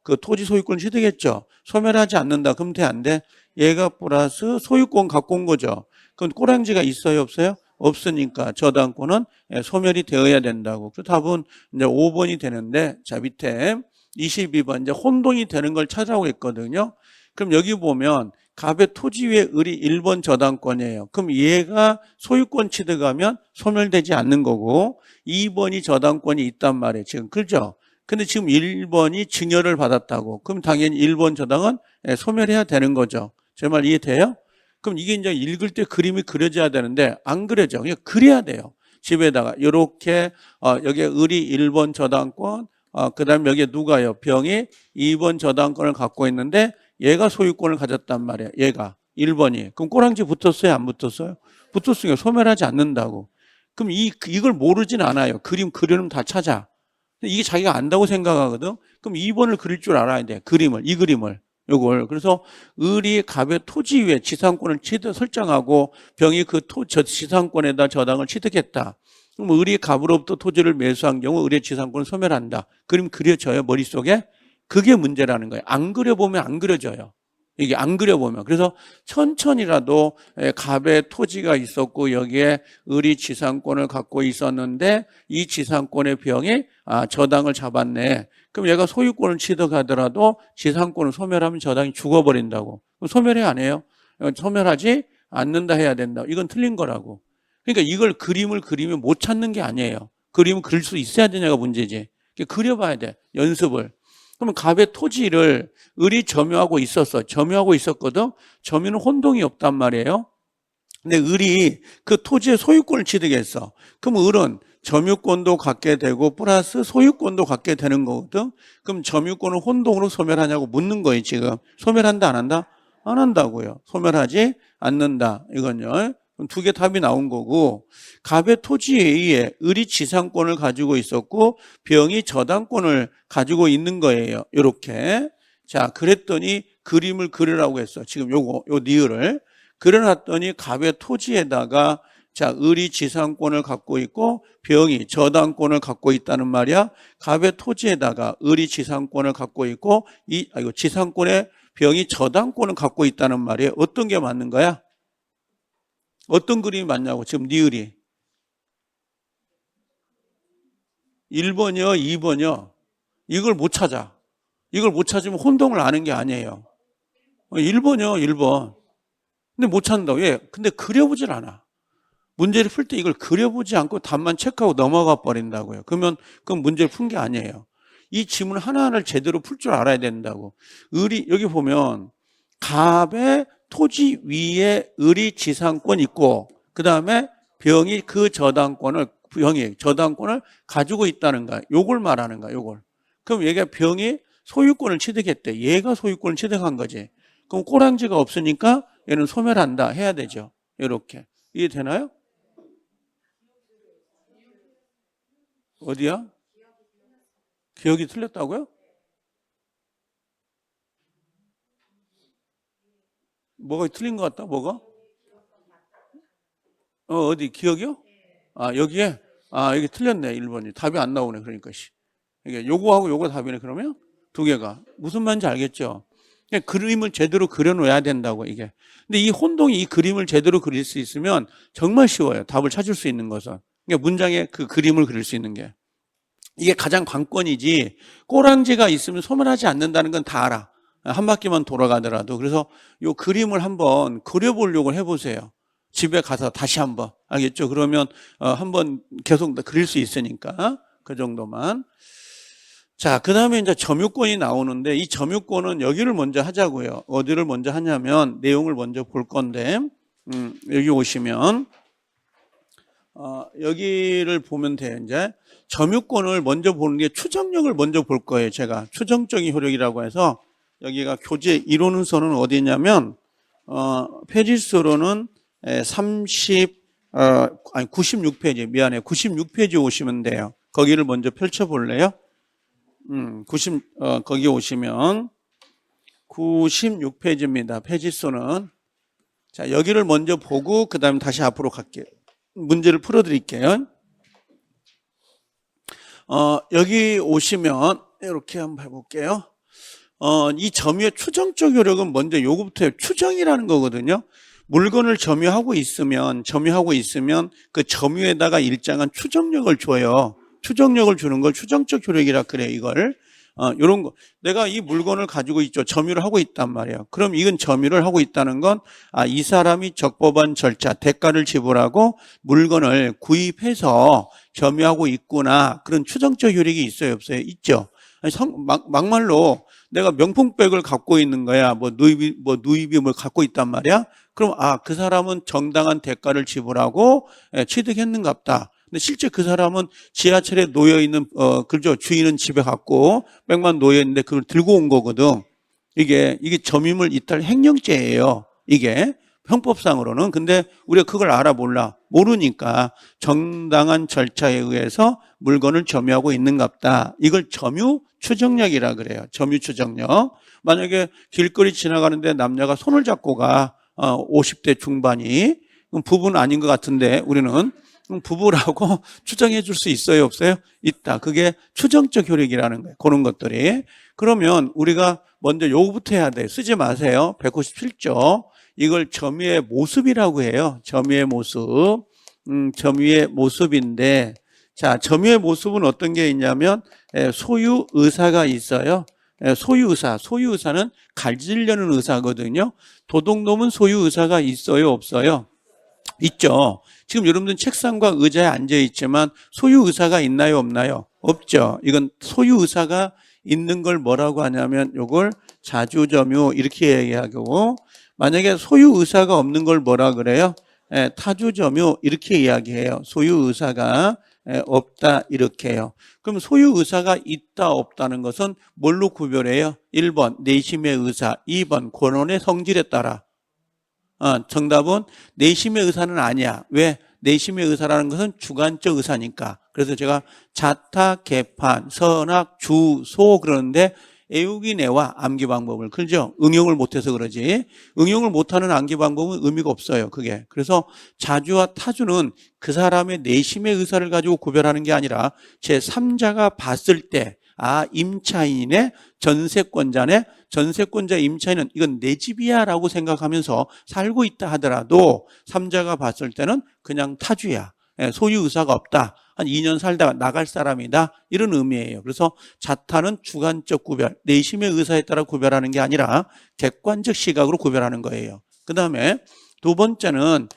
그 토지 소유권을 취득했죠. 소멸하지 않는다. 그럼 돼, 안 돼? 얘가 플러스 소유권 갖고 온 거죠. 그럼 꼬랑지가 있어요, 없어요? 없으니까 저당권은 소멸이 되어야 된다고. 그 답은 이제 5번이 되는데, 자, 밑에 22번 이제 혼동이 되는 걸 찾아오고 있거든요. 그럼 여기 보면 갑의 토지 위에 을이 1번 저당권이에요. 그럼 얘가 소유권 취득하면 소멸되지 않는 거고 2번이 저당권이 있단 말이에요. 지금 그렇죠? 근데 지금 1번이 증여를 받았다고. 그럼 당연히 1번 저당은 소멸해야 되는 거죠. 제 말 이해돼요? 그럼 이게 이제 읽을 때 그림이 그려져야 되는데 안 그려져. 그냥 그려야 돼요. 집에다가 이렇게 여기에 을이 1번 저당권, 그다음에 여기에 누가요? 병이 2번 저당권을 갖고 있는데 얘가 소유권을 가졌단 말이에요. 얘가 1번이. 그럼 꼬랑지 붙었어요? 안 붙었어요? 붙었으니까 소멸하지 않는다고. 그럼 이걸 모르진 않아요. 그림 그려놓으면 다 찾아. 이게 자기가 안다고 생각하거든. 그럼 2번을 그릴 줄 알아야 돼. 이 그림을. 요걸. 그래서 을이 갑의 토지 위에 지상권을 설정하고 병이 저 지상권에다 저당을 취득했다. 그럼 을이 갑으로부터 토지를 매수한 경우 을의 지상권을 소멸한다. 그림 그려져요, 머릿속에? 그게 문제라는 거예요. 안 그려보면 안 그려져요. 이게 안 그려보면. 그래서 천천히라도 갑의 토지가 있었고 여기에 을이 지상권을 갖고 있었는데 이 지상권의 병이 저당을 잡았네. 그럼 얘가 소유권을 취득하더라도 지상권을 소멸하면 저당이 죽어버린다고. 그럼 소멸해 안 해요? 소멸하지 않는다 해야 된다. 이건 틀린 거라고. 그러니까 이걸 그림을 그리면 못 찾는 게 아니에요. 그림을 그릴 수 있어야 되냐가 문제지. 그려봐야 돼. 연습을. 그러면 갑의 토지를 을이 점유하고 있었어. 점유하고 있었거든. 점유는 혼동이 없단 말이에요. 근데 을이 그 토지의 소유권을 취득했어. 그럼 을은 점유권도 갖게 되고 플러스 소유권도 갖게 되는 거거든. 그럼 점유권을 혼동으로 소멸하냐고 묻는 거예요, 지금. 소멸한다, 안 한다? 안 한다고요. 소멸하지 않는다. 이건요. 두 개 답이 나온 거고, 갑의 토지에 의해 을이 지상권을 가지고 있었고 병이 저당권을 가지고 있는 거예요. 이렇게. 자, 그랬더니 그림을 그리라고 했어. 지금 요 니을을 그려놨더니 갑의 토지에다가 자, 을이 지상권을 갖고 있고 병이 저당권을 갖고 있다는 말이야. 갑의 토지에다가 을이 지상권을 갖고 있고 지상권에 병이 저당권을 갖고 있다는 말이에요. 어떤 게 맞는 거야? 어떤 그림이 맞냐고, 지금 니을이. 1번이요, 2번이요. 이걸 못 찾아. 이걸 못 찾으면 혼동을 아는 게 아니에요. 1번이요, 1번. 근데 못 찾는다고. 왜? 근데 그려보질 않아. 문제를 풀 때 이걸 그려보지 않고 답만 체크하고 넘어가 버린다고요. 그러면 그건 문제를 푼 게 아니에요. 이 지문 하나하나를 제대로 풀 줄 알아야 된다고. 여기 보면 갑의 토지 위에 을이 지상권 있고 그 다음에 병이 저당권을 가지고 있다는 거야. 요걸 말하는 거야. 요걸. 그럼 얘가 병이 소유권을 취득했대. 얘가 소유권을 취득한 거지. 그럼 꼬랑지가 없으니까 얘는 소멸한다 해야 되죠. 이렇게. 이해되나요? 어디야? 기억이 틀렸다고요? 뭐가 틀린 것 같다? 뭐가? 어디? 기억이요? 여기에? 여기 틀렸네. 1번이. 답이 안 나오네. 그러니까. 이게 요거하고 요거 답이네. 그러면 두 개가. 무슨 말인지 알겠죠? 그림을 제대로 그려놓아야 된다고, 이게. 근데 이 혼동이 이 그림을 제대로 그릴 수 있으면 정말 쉬워요. 답을 찾을 수 있는 것은. 그러니까 문장에 그 그림을 그릴 수 있는 게. 이게 가장 관건이지, 꼬랑지가 있으면 소멸하지 않는다는 건 다 알아. 한 바퀴만 돌아가더라도. 그래서 요 그림을 한번 그려보려고 해보세요. 집에 가서 다시 한번. 알겠죠? 그러면 한번 계속 그릴 수 있으니까. 그 정도만. 자, 그 다음에 이제 점유권이 나오는데 이 점유권은 여기를 먼저 하자고요. 어디를 먼저 하냐면 내용을 먼저 볼 건데 여기 오시면 여기를 보면 돼요. 이제 점유권을 먼저 보는 게 추정력을 먼저 볼 거예요. 제가 추정적인 효력이라고 해서 여기가 교재 이론은서는 어디냐면 페이지수로는 96페이지 미안해요. 96페이지 오시면 돼요. 거기를 먼저 펼쳐볼래요? 거기 오시면 96페이지입니다. 페이지수는. 자, 여기를 먼저 보고 그 다음에 다시 앞으로 갈게요. 문제를 풀어드릴게요. 여기 오시면 이렇게 한번 해볼게요. 이 점유의 추정적 효력은 먼저 요거부터 추정이라는 거거든요. 물건을 점유하고 있으면 그 점유에다가 일정한 추정력을 줘요. 추정력을 주는 걸 추정적 효력이라 그래요. 이걸 요런 거. 내가 이 물건을 가지고 있죠. 점유를 하고 있단 말이에요. 그럼 이건 점유를 하고 있다는 건 이 사람이 적법한 절차, 대가를 지불하고 물건을 구입해서 점유하고 있구나. 그런 추정적 효력이 있어요, 없어요? 있죠. 막말로 내가 명품백을 갖고 있는 거야. 누이비 뭘 갖고 있단 말이야. 그럼 그 사람은 정당한 대가를 지불하고 취득했는갑다. 근데 실제 그 사람은 지하철에 놓여 있는 그죠? 주인은 집에 갔고 백만 놓여 있는데 그걸 들고 온 거거든. 이게 점유물 이탈 횡령죄예요. 이게 형법상으로는. 근데 우리가 그걸 모르니까 정당한 절차에 의해서 물건을 점유하고 있는갑다. 이걸 점유 추정력이라 그래요. 점유 추정력. 만약에 길거리 지나가는데 남녀가 손을 잡고 가, 50대 중반이, 그럼 부부는 아닌 것 같은데 우리는 부부라고 추정해 줄 수 있어요, 없어요? 있다. 그게 추정적 효력이라는 거예요. 그런 것들이. 그러면 우리가 먼저 요거부터 해야 돼요. 쓰지 마세요. 197조. 이걸 점유의 모습이라고 해요. 점유의 모습. 점유의 모습인데, 자, 점유의 모습은 어떤 게 있냐면 소유 의사가 있어요. 소유 의사는 가지려는 의사거든요. 도둑놈은 소유 의사가 있어요, 없어요? 있죠. 지금 여러분들 책상과 의자에 앉아 있지만 소유 의사가 있나요, 없나요? 없죠. 이건 소유 의사가 있는 걸 뭐라고 하냐면 요걸 자주점유 이렇게 얘기하고, 만약에 소유 의사가 없는 걸 뭐라 그래요? 타주점유 이렇게 이야기해요. 소유 의사가 없다 이렇게 해요. 그럼 소유 의사가 있다 없다는 것은 뭘로 구별해요? 1번 내심의 의사, 2번 권원의 성질에 따라. 정답은 내심의 의사는 아니야. 왜? 내심의 의사라는 것은 주관적 의사니까. 그래서 제가 자타, 개판, 선악, 주, 소 그러는데 애우기 내와 암기 방법을, 그렇죠? 응용을 못해서 그러지. 응용을 못하는 암기 방법은 의미가 없어요, 그게. 그래서 자주와 타주는 그 사람의 내심의 의사를 가지고 구별하는 게 아니라 제3자가 봤을 때, 임차인의 전세권자네, 전세권자 임차인은 이건 내 집이야 라고 생각하면서 살고 있다 하더라도 3자가 봤을 때는 그냥 타주야. 소유 의사가 없다. 한 2년 살다가 나갈 사람이다. 이런 의미예요. 그래서 자타는 주관적 구별, 내심의 의사에 따라 구별하는 게 아니라 객관적 시각으로 구별하는 거예요. 그 다음에 두 번째는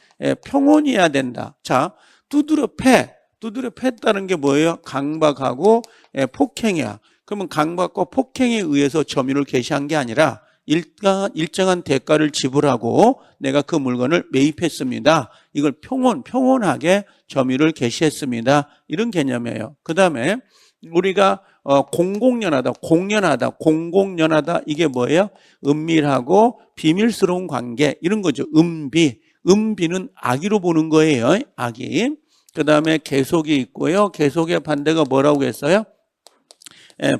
평온이어야 된다. 자, 두드려 팼다는 게 뭐예요? 강박하고 폭행이야. 그러면 강박과 폭행에 의해서 점유를 개시한 게 아니라 일정한 대가를 지불하고 내가 그 물건을 매입했습니다. 이걸 평온하게 점유를 개시했습니다. 이런 개념이에요. 그 다음에 우리가 공공연하다, 공공연하다 이게 뭐예요? 은밀하고 비밀스러운 관계 이런 거죠. 은비는 악의로 보는 거예요. 악의. 그 다음에 계속이 있고요. 계속의 반대가 뭐라고 했어요?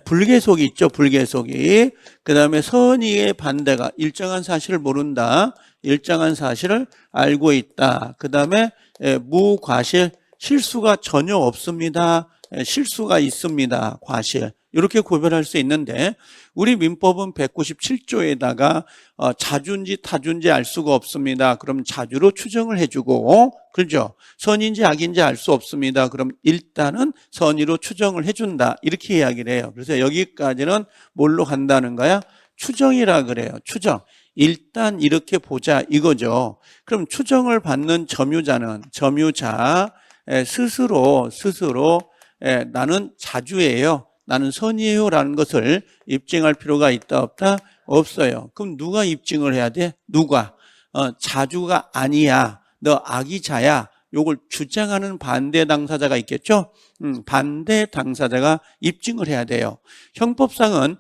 불계속이 있죠. 불계속이. 그 다음에 선의의 반대가 일정한 사실을 모른다. 일정한 사실을 알고 있다. 그 다음에 무과실, 실수가 전혀 없습니다. 실수가 있습니다. 과실. 이렇게 구별할 수 있는데 우리 민법은 197조에다가 자주인지 타주인지 알 수가 없습니다. 그럼 자주로 추정을 해주고, 그렇죠? 선인지 악인지 알 수 없습니다. 그럼 일단은 선의로 추정을 해준다. 이렇게 이야기를 해요. 그래서 여기까지는 뭘로 간다는 거야? 추정이라 그래요. 추정. 일단 이렇게 보자 이거죠. 그럼 추정을 받는 점유자 스스로 나는 자주예요. 나는 선이에요 라는 것을 입증할 필요가 있다 없다? 없어요. 그럼 누가 입증을 해야 돼? 누가? 자주가 아니야. 너 악의자야. 요걸 주장하는 반대 당사자가 있겠죠? 반대 당사자가 입증을 해야 돼요. 형법상은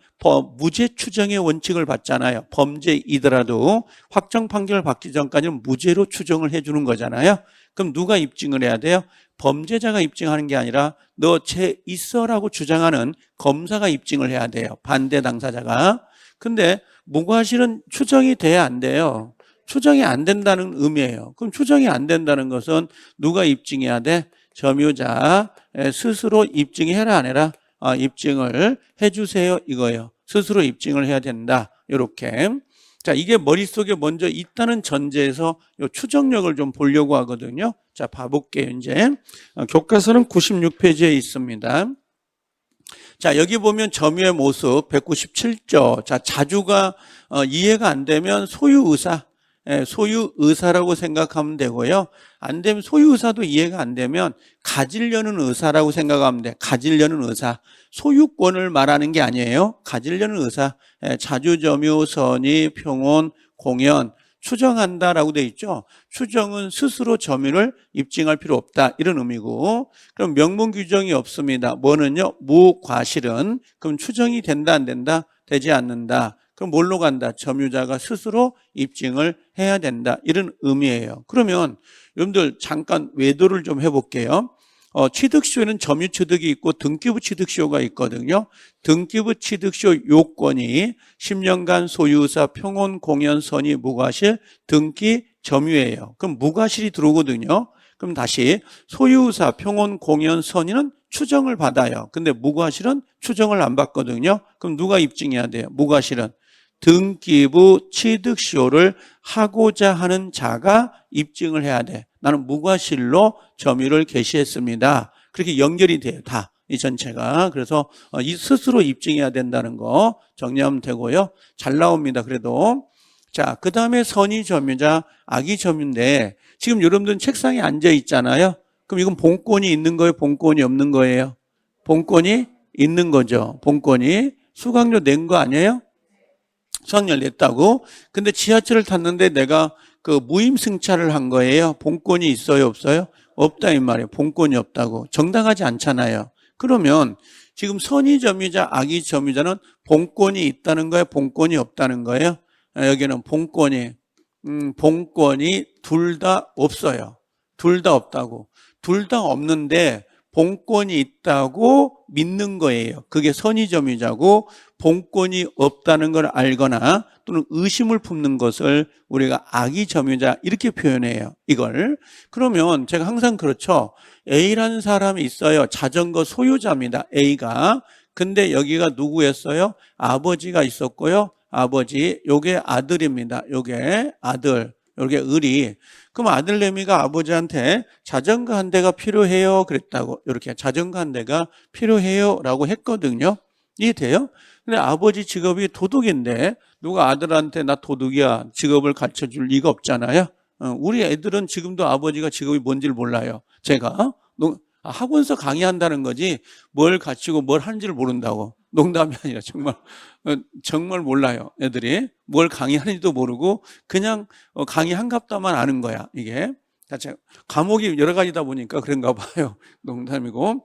무죄 추정의 원칙을 받잖아요. 범죄이더라도 확정 판결을 받기 전까지는 무죄로 추정을 해주는 거잖아요. 그럼 누가 입증을 해야 돼요? 범죄자가 입증하는 게 아니라 너 죄 있어라고 주장하는 검사가 입증을 해야 돼요. 반대 당사자가. 근데 무과실은 추정이 돼야 안 돼요. 추정이 안 된다는 의미예요. 그럼 추정이 안 된다는 것은 누가 입증해야 돼? 점유자 스스로 입증해라 안 해라? 입증을 해주세요 이거예요. 스스로 입증을 해야 된다. 이렇게. 자, 이게 머릿속에 먼저 있다는 전제에서 이 추정력을 좀 보려고 하거든요. 자, 봐볼게요, 이제. 교과서는 96페이지에 있습니다. 자, 여기 보면 점유의 모습 197조. 자, 자주가 이해가 안 되면 소유의사라고 생각하면 되고요. 안 되면 소유의사도 이해가 안 되면 가지려는 의사라고 생각하면 돼. 가지려는 의사. 소유권을 말하는 게 아니에요. 가지려는 의사. 자주점유, 선의, 평온, 공연, 추정한다라고 돼 있죠. 추정은 스스로 점유를 입증할 필요 없다. 이런 의미고. 그럼 명문 규정이 없습니다. 뭐는요? 무과실은. 그럼 추정이 된다 안 된다? 되지 않는다. 그럼 뭘로 간다? 점유자가 스스로 입증을 해야 된다. 이런 의미예요. 그러면 여러분들 잠깐 외도를 좀 해볼게요. 취득시효에는 점유취득이 있고 등기부 취득시효가 있거든요. 등기부 취득시효 요건이 10년간 소유사 평온 공연 선의 무과실 등기 점유예요. 그럼 무과실이 들어오거든요. 그럼 다시 소유사 평온 공연 선의는 추정을 받아요. 근데 무과실은 추정을 안 받거든요. 그럼 누가 입증해야 돼요? 무과실은 등기부 취득시효를 하고자 하는 자가 입증을 해야 돼. 나는 무과실로 점유를 개시했습니다. 그렇게 연결이 돼요. 다. 이 전체가. 그래서 이 스스로 입증해야 된다는 거 정리하면 되고요. 잘 나옵니다. 그래도. 자, 그 다음에 선의 점유자, 악의 점유인데 지금 여러분들은 책상에 앉아 있잖아요. 그럼 이건 본권이 있는 거예요? 본권이 없는 거예요? 본권이 있는 거죠. 본권이. 수강료 낸 거 아니에요? 수강료 냈다고. 근데 지하철을 탔는데 내가 그 무임승차를 한 거예요. 본권이 있어요? 없어요? 없다 이 말이에요. 본권이 없다고. 정당하지 않잖아요. 그러면 지금 선의 점유자, 악의 점유자는 본권이 있다는 거예요? 본권이 없다는 거예요? 여기는 본권이 둘 다 없어요. 둘 다 없다고. 둘 다 없는데 본권이 있다고 믿는 거예요. 그게 선의 점유자고 본권이 없다는 걸 알거나 또는 의심을 품는 것을 우리가 악의 점유자 이렇게 표현해요. 이걸. 그러면 제가 항상 그렇죠. A라는 사람이 있어요. 자전거 소유자입니다. A가. 근데 여기가 누구였어요? 아버지가 있었고요. 아버지, 요게 아들입니다. 요게 아들, 요게 을이. 그럼 아들내미가 아버지한테 자전거 한 대가 필요해요. 그랬다고. 이렇게 자전거 한 대가 필요해요. 라고 했거든요. 이해돼요? 근데 아버지 직업이 도둑인데 누가 아들한테 나 도둑이야. 직업을 가르쳐 줄 리가 없잖아요. 우리 애들은 지금도 아버지가 직업이 뭔지를 몰라요. 제가. 학원서 강의한다는 거지 뭘 가르치고 뭘 하는지를 모른다고. 농담이 아니라 정말 몰라요. 애들이 뭘 강의하는지도 모르고 그냥 강의한갑다만 아는 거야. 이게 과목이 여러 가지다 보니까 그런가 봐요. 농담이고.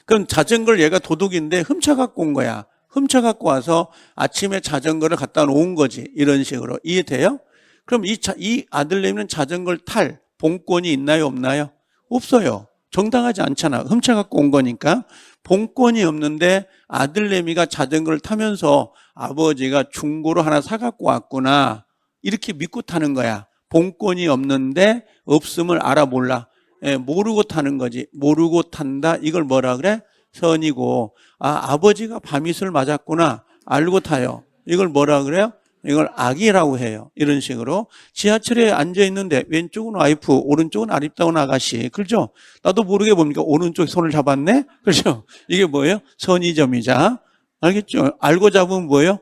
그럼 자전거를 얘가 도둑인데 훔쳐갖고 온 거야. 훔쳐갖고 와서 아침에 자전거를 갖다 놓은 거지. 이런 식으로. 이해돼요? 그럼 이 아들내미는 자전거를 탈 본권이 있나요? 없나요? 없어요. 정당하지 않잖아. 훔쳐갖고 온 거니까. 본권이 없는데 아들내미가 자전거를 타면서 아버지가 중고로 하나 사갖고 왔구나. 이렇게 믿고 타는 거야. 본권이 없는데 없음을 알아 몰라. 모르고 타는 거지. 모르고 탄다. 이걸 뭐라 그래? 선이고. 아버지가 밤이슬 맞았구나. 알고 타요. 이걸 뭐라 그래요? 이걸 악이라고 해요. 이런 식으로. 지하철에 앉아 있는데 왼쪽은 와이프, 오른쪽은 아립다운 아가씨. 그렇죠? 나도 모르게 뭡니까? 오른쪽 손을 잡았네? 그렇죠? 이게 뭐예요? 선의점이자. 알겠죠? 알고 잡으면 뭐예요?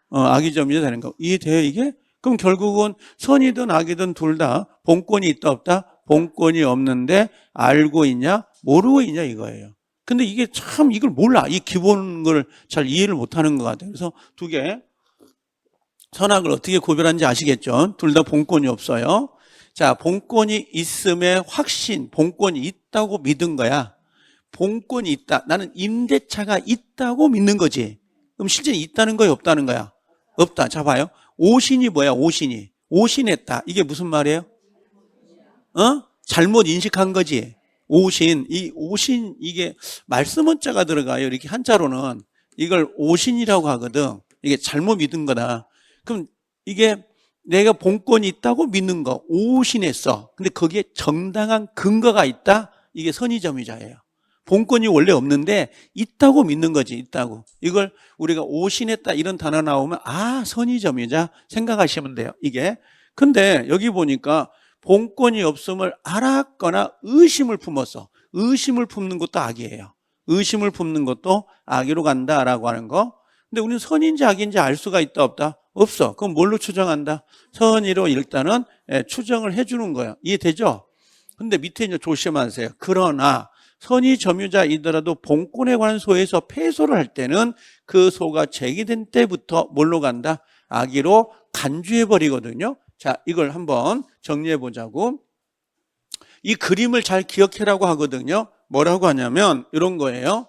악의점이자 되는 거. 이해돼요, 이게? 그럼 결국은 선이든 악이든 둘 다 본권이 있다 없다? 본권이 없는데 알고 있냐? 모르고 있냐? 이거예요. 근데 이게 참 이걸 몰라. 이 기본 걸 잘 이해를 못 하는 것 같아요. 그래서 두 개. 선악을 어떻게 구별하는지 아시겠죠? 둘 다 본권이 없어요. 자, 본권이 있음의 확신, 본권이 있다고 믿은 거야. 본권이 있다. 나는 임대차가 있다고 믿는 거지. 그럼 실제 있다는 거야, 없다는 거야? 없다. 자, 봐요. 오신이 뭐야, 오신이. 오신했다. 이게 무슨 말이에요? 잘못 인식한 거지. 오신. 이 오신, 이게 말씀원자가 들어가요. 이렇게 한자로는. 이걸 오신이라고 하거든. 이게 잘못 믿은 거다. 그럼 이게 내가 본권이 있다고 믿는 거, 오신했어. 근데 거기에 정당한 근거가 있다? 이게 선의점유자예요. 본권이 원래 없는데 있다고 믿는 거지, 있다고. 이걸 우리가 오신했다 이런 단어 나오면 선의점유자 생각하시면 돼요, 이게. 근데 여기 보니까 본권이 없음을 알았거나 의심을 품었어. 의심을 품는 것도 악이에요. 의심을 품는 것도 악으로 간다라고 하는 거. 근데 우리는 선인지 악인지 알 수가 있다 없다? 없어. 그럼 뭘로 추정한다? 선의로 일단은 추정을 해주는 거예요. 이해되죠? 근데 밑에 이제 조심하세요. 그러나 선의 점유자이더라도 본권에 관한 소에서 패소를 할 때는 그 소가 제기된 때부터 뭘로 간다? 악의로 간주해 버리거든요. 자, 이걸 한번 정리해 보자고. 이 그림을 잘 기억해라고 하거든요. 뭐라고 하냐면 이런 거예요.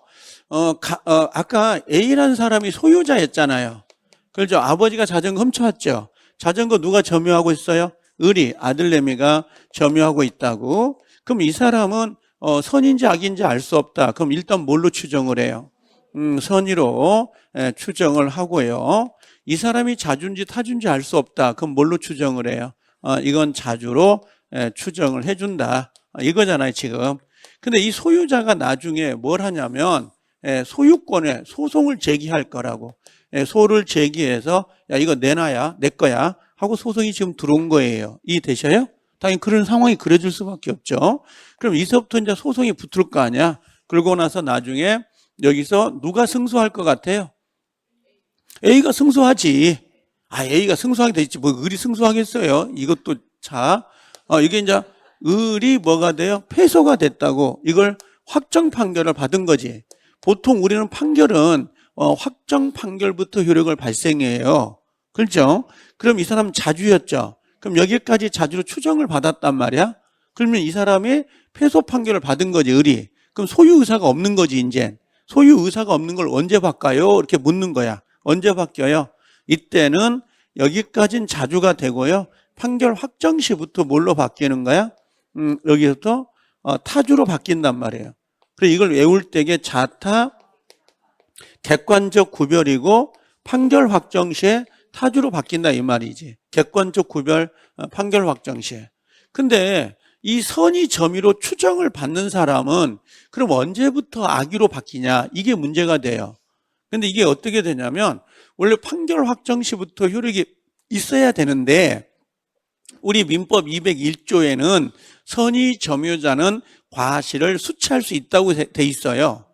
아까 A라는 사람이 소유자였잖아요. 그렇죠. 아버지가 자전거 훔쳐왔죠. 자전거 누가 점유하고 있어요? 을이, 아들내미가 점유하고 있다고. 그럼 이 사람은 선인지 악인지 알 수 없다. 그럼 일단 뭘로 추정을 해요? 선의로 추정을 하고요. 이 사람이 자주인지 타주인지 알 수 없다. 그럼 뭘로 추정을 해요? 이건 자주로 추정을 해준다. 이거잖아요, 지금. 근데 이 소유자가 나중에 뭘 하냐면 소유권에 소송을 제기할 거라고. 소를 제기해서 야 이거 내놔야 내 거야 하고 소송이 지금 들어온 거예요. 이해되셔요? 당연히 그런 상황이 그려질 수밖에 없죠. 그럼 이서부터 이제 소송이 붙을 거 아니야. 그러고 나서 나중에 여기서 누가 승소할 것 같아요? A가 승소하지. A가 승소하게 돼 있지. 뭐 을이 승소하겠어요? 이것도 자, 이게 이제 을이 뭐가 돼요? 패소가 됐다고. 이걸 확정 판결을 받은 거지. 보통 우리는 판결은 확정 판결부터 효력을 발생해요. 그렇죠? 그럼 이 사람 자주였죠. 그럼 여기까지 자주로 추정을 받았단 말이야. 그러면 이 사람이 패소 판결을 받은 거지, 을이. 그럼 소유 의사가 없는 거지, 이제. 소유 의사가 없는 걸 언제 바꿔요? 이렇게 묻는 거야. 언제 바뀌어요? 이때는 여기까지는 자주가 되고요. 판결 확정 시부터 뭘로 바뀌는 거야? 여기서부터 타주로 바뀐단 말이에요. 그래서 이걸 외울 때게 자타 객관적 구별이고 판결 확정 시에 타주로 바뀐다 이 말이지. 객관적 구별 판결 확정 시에. 근데 이 선의 점유로 추정을 받는 사람은 그럼 언제부터 악의로 바뀌냐? 이게 문제가 돼요. 근데 이게 어떻게 되냐면 원래 판결 확정 시부터 효력이 있어야 되는데 우리 민법 201조에는 선의 점유자는 과실을 수취할 수 있다고 돼 있어요.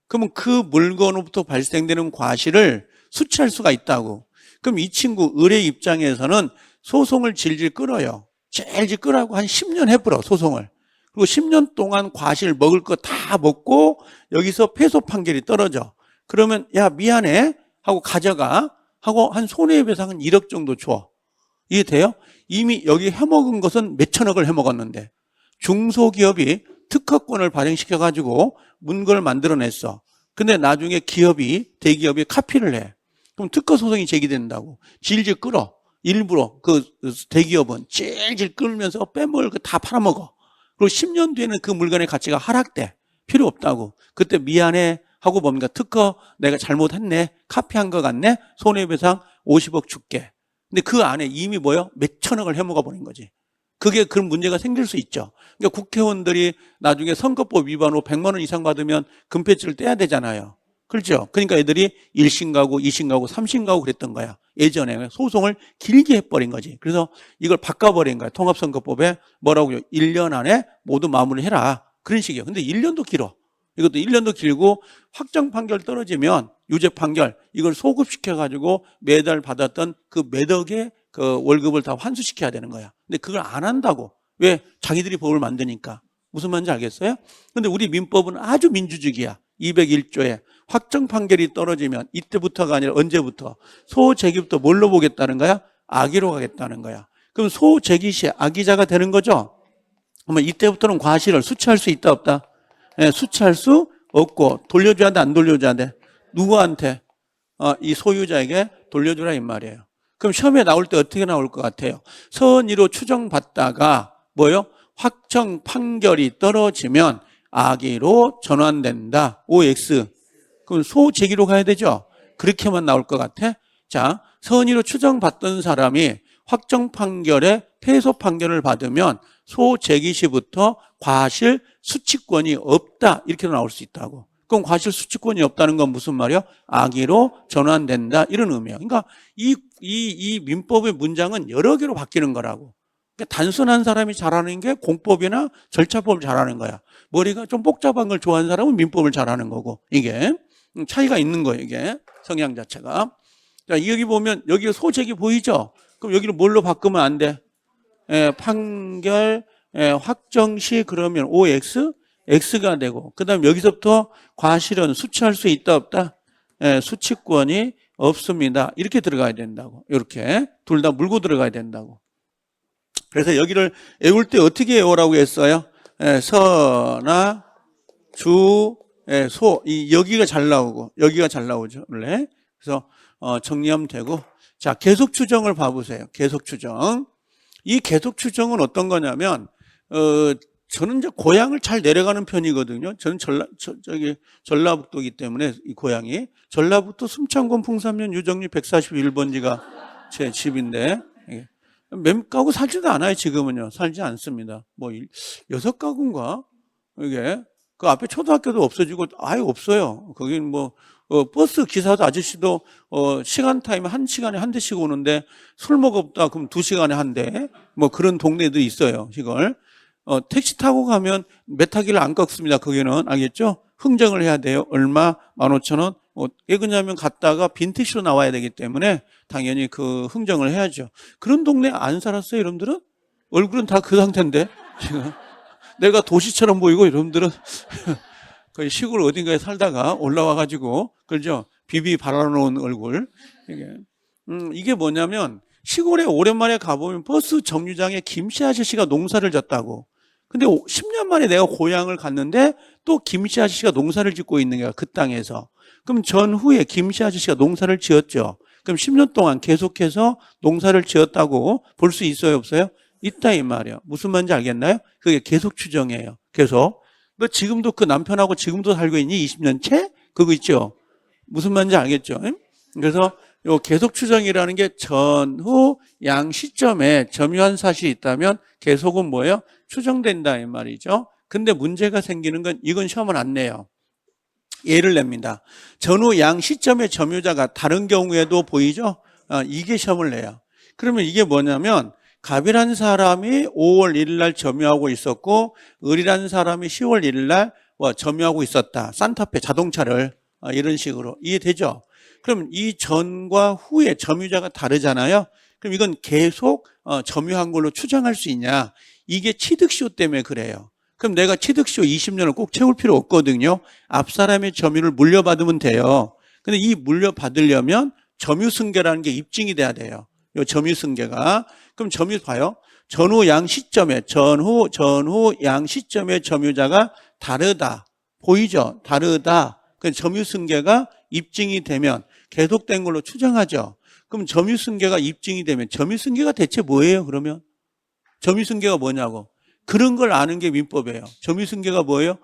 그러면 그 물건으로부터 발생되는 과실을 수취할 수가 있다고. 그럼 이 친구 을의 입장에서는 소송을 질질 끌어요. 질질 끌어고 한 10년 해버려 소송을. 그리고 10년 동안 과실 먹을 거 다 먹고 여기서 패소 판결이 떨어져. 그러면 야 미안해 하고 가져가 하고 한 손해배상은 1억 정도 줘. 이해돼요? 이미 여기 해먹은 것은 몇 천억을 해먹었는데 중소기업이 특허권을 발행시켜가지고 문건을 만들어냈어. 근데 나중에 기업이 대기업이 카피를 해. 그럼 특허 소송이 제기된다고. 질질 끌어. 일부러 그 대기업은 질질 끌면서 빼먹을 거 다 팔아먹어. 그리고 10년 뒤에는 그 물건의 가치가 하락돼. 필요 없다고. 그때 미안해 하고 뭡니까? 특허 내가 잘못했네. 카피한 거 같네. 손해배상 50억 줄게. 근데 그 안에 이미 뭐요? 몇 천억을 해먹어 버린 거지. 그게 그런 문제가 생길 수 있죠. 그러니까 국회의원들이 나중에 선거법 위반으로 100만 원 이상 받으면 금패치를 떼야 되잖아요. 그렇죠? 그러니까 애들이 1심 가고 2심 가고 3심 가고 그랬던 거야. 예전에 소송을 길게 해버린 거지. 그래서 이걸 바꿔버린 거야. 통합선거법에 뭐라고요? 1년 안에 모두 마무리해라. 그런 식이에요. 근데 1년도 길어. 이것도 1년도 길고 확정 판결 떨어지면 유죄 판결 이걸 소급시켜가지고 매달 받았던 그 몇 억의 그 월급을 다 환수시켜야 되는 거야. 근데 그걸 안 한다고. 왜? 자기들이 법을 만드니까. 무슨 말인지 알겠어요? 근데 우리 민법은 아주 민주주의야. 201조에 확정 판결이 떨어지면 이때부터가 아니라 언제부터? 소제기부터 뭘로 보겠다는 거야? 악의로 가겠다는 거야. 그럼 소제기 시에 악의자가 되는 거죠? 그러면 이때부터는 과실을 수취할 수 있다 없다? 네, 수취할 수 없고 돌려줘야 돼 안 돌려줘야 돼? 누구한테? 이 소유자에게 돌려주라 이 말이에요. 그럼 시험에 나올 때 어떻게 나올 것 같아요? 선의로 추정받다가 뭐요? 확정 판결이 떨어지면 악의로 전환된다. OX. 그럼 소제기로 가야 되죠? 그렇게만 나올 것 같아? 자, 선의로 추정받던 사람이 확정 판결에 패소 판결을 받으면 소제기 시부터 과실 수취권이 없다. 이렇게 나올 수 있다고. 그럼 과실 수취권이 없다는 건 무슨 말이야? 악의로 전환된다. 이런 의미야. 그러니까 이 민법의 문장은 여러 개로 바뀌는 거라고. 그러니까 단순한 사람이 잘하는 게 공법이나 절차법을 잘하는 거야. 머리가 좀 복잡한 걸 좋아하는 사람은 민법을 잘하는 거고. 이게 차이가 있는 거예요. 이게 성향 자체가. 자, 여기 보면 여기 소제기 보이죠? 그럼 여기를 뭘로 바꾸면 안 돼? 판결 확정 시 그러면 OX X가 되고 그다음 여기서부터 과실은 수취할 수 있다 없다? 수취권이 없습니다. 이렇게 들어가야 된다고. 이렇게 둘 다 물고 들어가야 된다고. 그래서 여기를 외울 때 어떻게 외우라고 했어요? 서나 주 소 이 여기가 잘 나오고 여기가 잘 나오죠. 원래 그래서 정리하면 되고, 자, 계속 추정을 봐보세요. 계속 추정. 이 계속 추정은 어떤 거냐면 저는 이제 고향을 잘 내려가는 편이거든요. 저는 전라북도이기 때문에 이 고향이 전라북도 순창군 풍산면 유정리 141번지가 제 집인데 몇 가구 살지도 않아요. 지금은요. 살지 않습니다. 뭐 6가구인가 이게 그 앞에 초등학교도 없어지고 아예 없어요. 거긴 뭐 버스 기사도 아저씨도 시간 타임 1시간에 한 대씩 오는데 술 먹었다 그럼 2시간에 한 대 뭐 그런 동네도 있어요. 이걸 택시 타고 가면 몇 타기를 안 꺾습니다. 거기는 알겠죠? 흥정을 해야 돼요. 얼마? 15,000원. 왜 그러냐면 갔다가 빈 택시로 나와야 되기 때문에 당연히 그 흥정을 해야죠. 그런 동네 안 살았어요, 여러분들은? 얼굴은 다 그 상태인데 지금 내가 도시처럼 보이고 여러분들은 거의 시골 어딘가에 살다가 올라와가지고 그렇죠? 비비 발라놓은 얼굴. 이게 뭐냐면 시골에 오랜만에 가보면 버스 정류장에 김씨 아저씨가 농사를 졌다고. 근데 10년 만에 내가 고향을 갔는데 또 김씨 아저씨가 농사를 짓고 있는 거야, 그 땅에서. 그럼 전후에 김씨 아저씨가 농사를 지었죠. 그럼 10년 동안 계속해서 농사를 지었다고 볼 수 있어요, 없어요? 있다 이 말이야. 무슨 말인지 알겠나요? 그게 계속 추정이에요. 계속. 너 지금도 그 남편하고 지금도 살고 있니? 20년째? 그거 있죠? 무슨 말인지 알겠죠? 그래서 요 계속 추정이라는 게 전후 양 시점에 점유한 사실이 있다면 계속은 뭐예요? 추정된다 이 말이죠. 근데 문제가 생기는 건 이건 시험은 안 내요. 예를 냅니다. 전후 양 시점의 점유자가 다른 경우에도 보이죠? 이게 시험을 내요. 그러면 이게 뭐냐면 갑이라는 사람이 5월 1일 날 점유하고 있었고 을이라는 사람이 10월 1일 날 점유하고 있었다. 산타페 자동차를 이런 식으로 이해되죠? 그럼 이 전과 후의 점유자가 다르잖아요. 그럼 이건 계속 점유한 걸로 추정할 수 있냐? 이게 취득시효 때문에 그래요. 그럼 내가 취득시효 20년을 꼭 채울 필요 없거든요. 앞 사람의 점유를 물려받으면 돼요. 근데 이 물려받으려면 점유승계라는 게 입증이 돼야 돼요. 요 점유승계가. 그럼 점유 봐요. 전후 양 시점에 전후 양 시점의 점유자가 다르다. 보이죠? 다르다. 그 점유승계가 입증이 되면 계속된 걸로 추정하죠. 그럼 점유승계가 입증이 되면 점유승계가 대체 뭐예요? 그러면 점유승계가 뭐냐고. 그런 걸 아는 게 민법이에요. 점유승계가 뭐예요?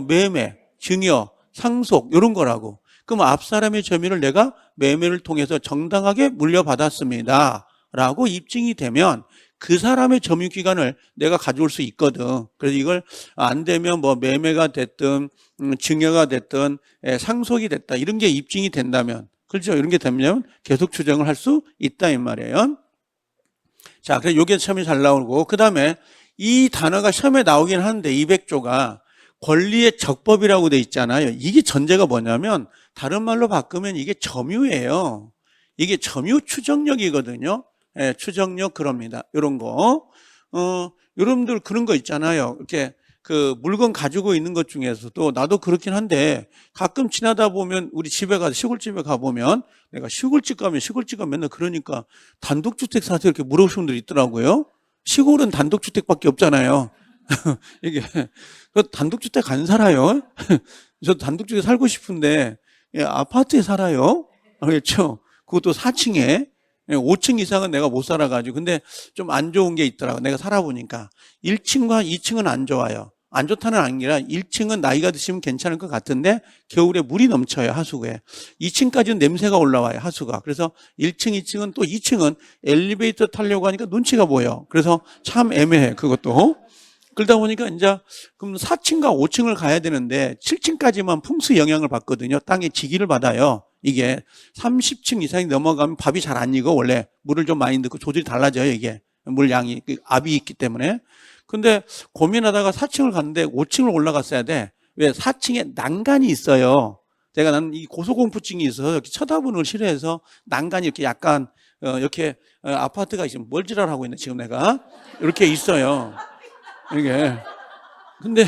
매매, 증여, 상속 이런 거라고. 그럼 앞 사람의 점유를 내가 매매를 통해서 정당하게 물려받았습니다. 라고 입증이 되면 그 사람의 점유 기간을 내가 가져올 수 있거든. 그래서 이걸 안 되면 뭐 매매가 됐든 증여가 됐든 상속이 됐다. 이런 게 입증이 된다면 그렇죠. 이런 게 되면 계속 추정을 할 수 있다 이 말이에요. 자, 그래서 이게 시험에 잘 나오고 그다음에 이 단어가 시험에 나오긴 하는데 200조가 권리의 적법이라고 돼 있잖아요. 이게 전제가 뭐냐면 다른 말로 바꾸면 이게 점유예요. 이게 점유 추정력이거든요. 예, 추정력 그럽니다. 이런 거. 여러분들 그런 거 있잖아요. 이렇게 그 물건 가지고 있는 것 중에서도 나도 그렇긴 한데 가끔 지나다 보면 우리 집에 가서 시골집에 가보면 내가 시골집 가면 맨날 그러니까 단독주택 사세요 이렇게 물어보시는 분들이 있더라고요. 시골은 단독주택밖에 없잖아요. 이게 단독주택 안 살아요. 저 단독주택 살고 싶은데 아파트에 살아요. 알겠죠? 그것도 4층에 5층 이상은 내가 못 살아가지고 근데 좀 안 좋은 게 있더라고. 내가 살아보니까 1층과 2층은 안 좋아요. 안 좋다는 아니라 1층은 나이가 드시면 괜찮을 것 같은데 겨울에 물이 넘쳐요. 하수구에. 2층까지는 냄새가 올라와요. 하수가. 그래서 1층, 2층은 또 2층은 엘리베이터 타려고 하니까 눈치가 보여. 그래서 참 애매해. 그것도. 그러다 보니까 이제 그럼 4층과 5층을 가야 되는데 7층까지만 풍수 영향을 받거든요. 땅에 지기를 받아요. 이게 30층 이상이 넘어가면 밥이 잘 안 익어. 원래 물을 좀 많이 넣고 조절이 달라져요. 이게 물 양이 압이 있기 때문에. 근데 고민하다가 4층을 갔는데 5층을 올라갔어야 돼. 왜? 4층에 난간이 있어요. 나는 이 고소공포증이 있어서 이렇게 쳐다보는 걸 싫어해서 난간이 이렇게 약간 이렇게 아파트가 있으면 멀지랄하고 있네. 지금 내가 이렇게 있어요. 이게 근데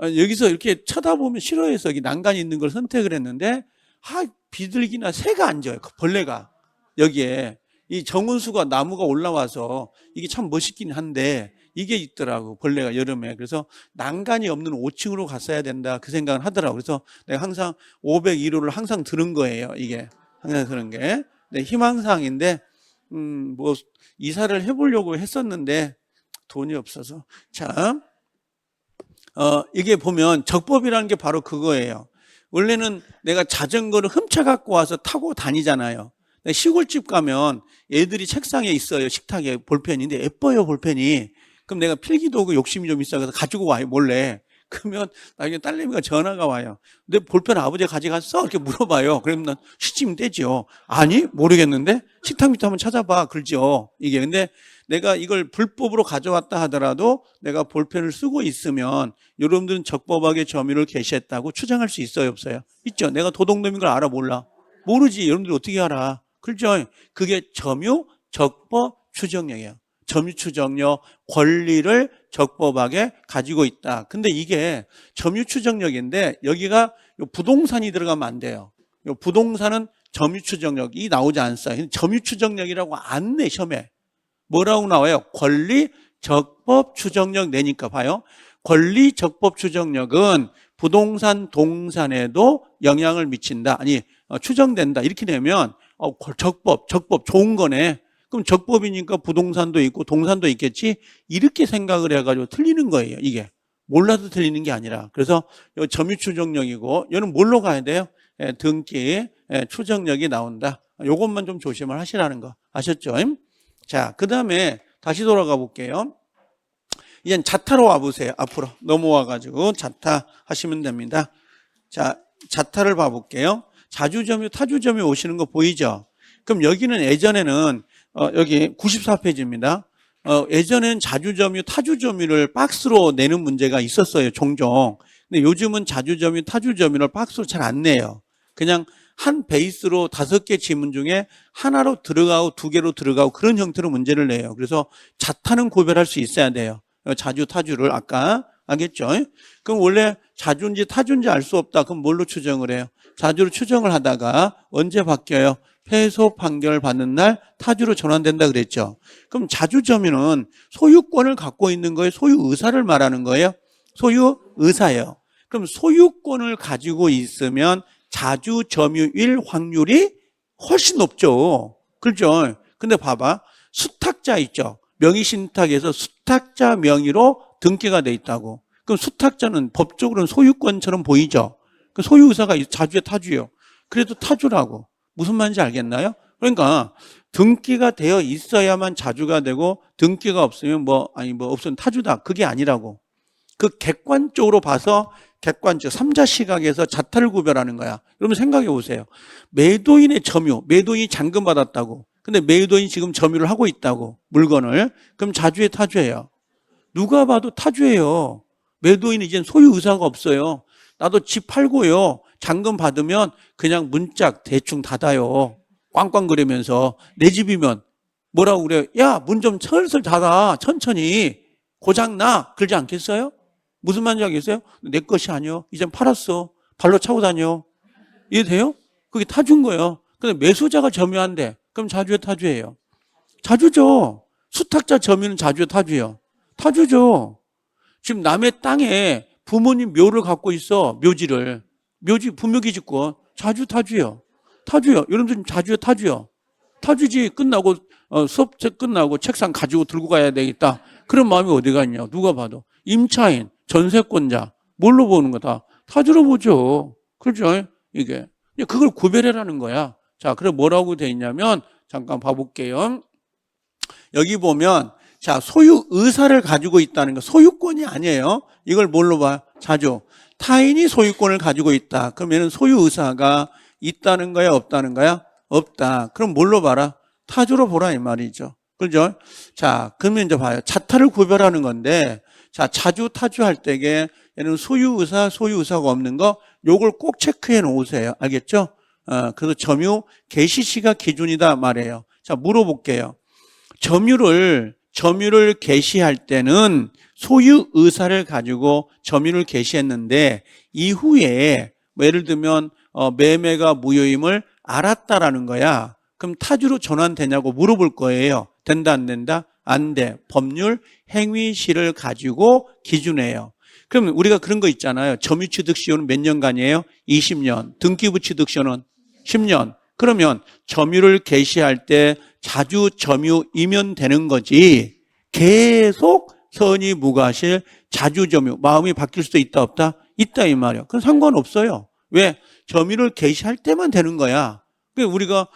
여기서 이렇게 쳐다보면 싫어해서 여기 난간이 있는 걸 선택을 했는데 비둘기나 새가 앉아요. 벌레가 여기에 이 정운수가 나무가 올라와서 이게 참 멋있긴 한데 이게 있더라고. 벌레가 여름에. 그래서 난간이 없는 5층으로 갔어야 된다 그 생각을 하더라고. 그래서 내가 항상 501호를 항상 들은 거예요. 이게 항상 그런 게. 네, 희망사항인데, 뭐, 이사를 해보려고 했었는데, 돈이 없어서. 자, 이게 보면 적법이라는 게 바로 그거예요. 원래는 내가 자전거를 훔쳐갖고 와서 타고 다니잖아요. 시골집 가면 애들이 책상에 있어요. 식탁에 볼펜인데 예뻐요, 볼펜이. 그럼 내가 필기도구 욕심이 좀 있어서 가지고 와요, 몰래. 그러면 나중에 딸내미가 전화가 와요. 내 볼펜 아버지가 가져갔어? 이렇게 물어봐요. 그러면 난 시치면 떼죠. 아니, 모르겠는데? 식탁 밑에 한번 찾아봐. 그러죠. 이게. 근데 내가 이걸 불법으로 가져왔다 하더라도 내가 볼펜을 쓰고 있으면 여러분들은 적법하게 점유를 개시했다고 추정할 수 있어요, 없어요? 있죠. 내가 도둑놈인 걸 알아, 몰라? 모르지. 여러분들이 어떻게 알아? 그렇죠. 그게 점유, 적법, 추정력이에요. 점유 추정력, 권리를 적법하게 가지고 있다. 근데 이게 점유 추정력인데 여기가 부동산이 들어가면 안 돼요. 부동산은 점유 추정력이 나오지 않아요. 점유 추정력이라고 안 내, 시험에. 뭐라고 나와요? 권리, 적법, 추정력 내니까 봐요. 권리, 적법, 추정력은 부동산 동산에도 영향을 미친다. 아니, 추정된다. 이렇게 되면 적법 좋은 거네. 그럼 적법이니까 부동산도 있고 동산도 있겠지? 이렇게 생각을 해가지고 틀리는 거예요, 이게. 몰라도 틀리는 게 아니라. 그래서 점유 추정력이고, 얘는 뭘로 가야 돼요? 등기, 추정력이 나온다. 요것만 좀 조심을 하시라는 거. 아셨죠? 자, 그 다음에 다시 돌아가 볼게요. 이젠 자타로 와보세요. 앞으로 넘어와가지고 자타 하시면 됩니다. 자, 자타를 봐볼게요. 자주점유, 타주점유 오시는 거 보이죠? 그럼 여기는 예전에는 여기 94페이지입니다. 예전엔 자주점유, 타주점유를 박스로 내는 문제가 있었어요, 종종. 근데 요즘은 자주점유, 타주점유를 박스로 잘 안 내요. 그냥 한 베이스로 5개 지문 중에 하나로 들어가고 2개로 들어가고 그런 형태로 문제를 내요. 그래서 자타는 구별할 수 있어야 돼요. 자주, 타주를 아까 알겠죠? 그럼 원래 자주인지 타주인지 알 수 없다. 그럼 뭘로 추정을 해요? 자주로 추정을 하다가 언제 바뀌어요? 패소 판결 받는 날 타주로 전환된다 그랬죠. 그럼 자주점유는 소유권을 갖고 있는 거예요? 소유 의사를 말하는 거예요? 소유 의사예요. 그럼 소유권을 가지고 있으면 자주점유일 확률이 훨씬 높죠. 그렇죠? 근데 봐봐. 수탁자 있죠. 명의신탁에서 수탁자 명의로 등기가 돼 있다고. 그럼 수탁자는 법적으로는 소유권처럼 보이죠. 그 소유 의사가 자주에 타주예요. 그래도 타주라고. 무슨 말인지 알겠나요? 그러니까 등기가 되어 있어야만 자주가 되고 등기가 없으면 없으면 타주다. 그게 아니라고. 그 객관적으로 봐서 객관적 3자 시각에서 자타를 구별하는 거야. 여러분 생각해 보세요. 매도인의 점유, 매도인이 잔금 받았다고. 근데 매도인이 지금 점유를 하고 있다고. 물건을. 그럼 자주의 타주예요. 누가 봐도 타주예요. 매도인은 이제 소유 의사가 없어요. 나도 집 팔고요. 잔금 받으면 그냥 문짝 대충 닫아요. 꽝꽝거리면서. 내 집이면 뭐라고 그래요? 야, 문 좀 슬슬 닫아. 천천히. 고장나. 그러지 않겠어요? 무슨 말인지 알겠어요? 내 것이 아니요. 이젠 팔았어. 발로 차고 다녀. 이해돼요? 그게 타주인 거예요. 근데 매수자가 점유한대. 그럼 자주의 타주예요. 자주죠. 수탁자 점유는 자주의 타주예요. 타주죠. 지금 남의 땅에 부모님 묘를 갖고 있어. 묘지를. 묘지 부묘기지권. 자주 타주요. 타주요. 여러분들 지금 자주요, 타주요. 타주지. 끝나고 수업 끝나고 책상 가지고 들고 가야 되겠다. 그런 마음이 어디 갔냐. 누가 봐도. 임차인, 전세권자. 뭘로 보는 거다? 타주로 보죠. 그렇죠? 이게. 그걸 구별해라는 거야. 자, 그래 뭐라고 돼 있냐면 잠깐 봐볼게요. 여기 보면 자, 소유 의사를 가지고 있다는 거. 소유권이 아니에요. 이걸 뭘로 봐요? 자주. 타인이 소유권을 가지고 있다. 그러면 소유 의사가 있다는 거야, 없다는 거야? 없다. 그럼 뭘로 봐라? 타주로 보라 이 말이죠. 그렇죠? 자, 그러면 이제 봐요. 자타를 구별하는 건데, 자, 자주, 타주 할 때에 얘는 소유 의사, 소유 의사가 없는 거, 요걸 꼭 체크해 놓으세요. 알겠죠? 그래서 점유 개시 시가 기준이다 말이에요. 자, 물어볼게요. 점유를 개시할 때는 소유 의사를 가지고 점유를 개시했는데 이후에 예를 들면 매매가 무효임을 알았다라는 거야. 그럼 타주로 전환되냐고 물어볼 거예요. 된다 안 된다? 안 돼. 법률 행위시를 가지고 기준해요. 그럼 우리가 그런 거 있잖아요. 점유취득시효는 몇 년간이에요? 20년. 등기부취득시효는 10년. 그러면 점유를 개시할 때 자주 점유이면 되는 거지. 계속 선이 무과실, 자주 점유, 마음이 바뀔 수도 있다 없다? 있다 이 말이야. 그건 상관없어요. 왜? 점유를 개시할 때만 되는 거야. 우리가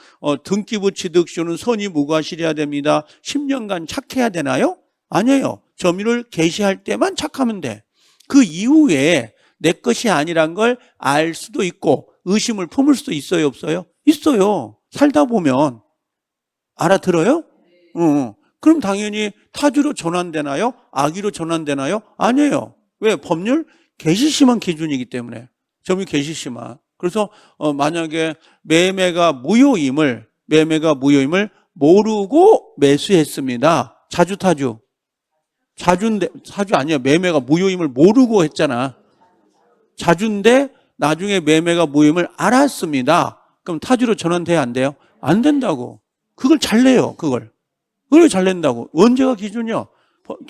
등기 부치득쇼는 선이 무과실해야 됩니다. 10년간 착해야 되나요? 아니에요. 점유를 개시할 때만 착하면 돼. 그 이후에 내 것이 아니란 걸 알 수도 있고 의심을 품을 수도 있어요, 없어요? 있어요. 살다 보면. 알아들어요? 그럼 당연히 타주로 전환되나요? 악의로 전환되나요? 아니에요. 왜? 법률 개시심한 기준이기 때문에. 점유 개시심한. 그래서 만약에 매매가 무효임을 모르고 매수했습니다. 자주 타주. 자주인데, 타주 아니야. 매매가 무효임을 모르고 했잖아. 자주인데 나중에 매매가 무효임을 알았습니다. 그럼 타주로 전환돼야 안 돼요? 안 된다고. 그걸 잘 내요, 그걸 잘 낸다고. 언제가 기준이요?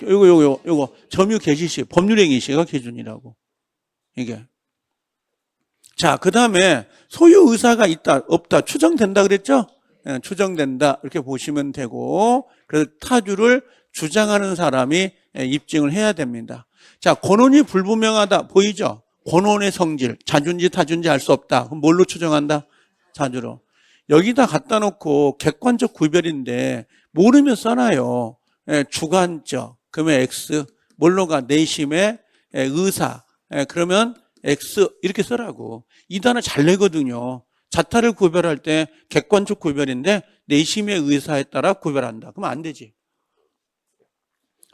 요거 점유 개시시, 법률행위시가 기준이라고. 이게. 자, 그 다음에 소유 의사가 있다, 없다, 추정된다 그랬죠? 네, 추정된다. 이렇게 보시면 되고, 그래서 타주를 주장하는 사람이 입증을 해야 됩니다. 자, 권원이 불분명하다. 보이죠? 권원의 성질, 자주인지 타주인지 알 수 없다. 그럼 뭘로 추정한다? 자주로. 여기다 갖다 놓고 객관적 구별인데 모르면 써놔요. 주관적. 그러면 X. 뭘로 가? 내심의 의사. 그러면 X 이렇게 쓰라고. 이 단어 잘 내거든요. 자타를 구별할 때 객관적 구별인데 내심의 의사에 따라 구별한다. 그러면 안 되지.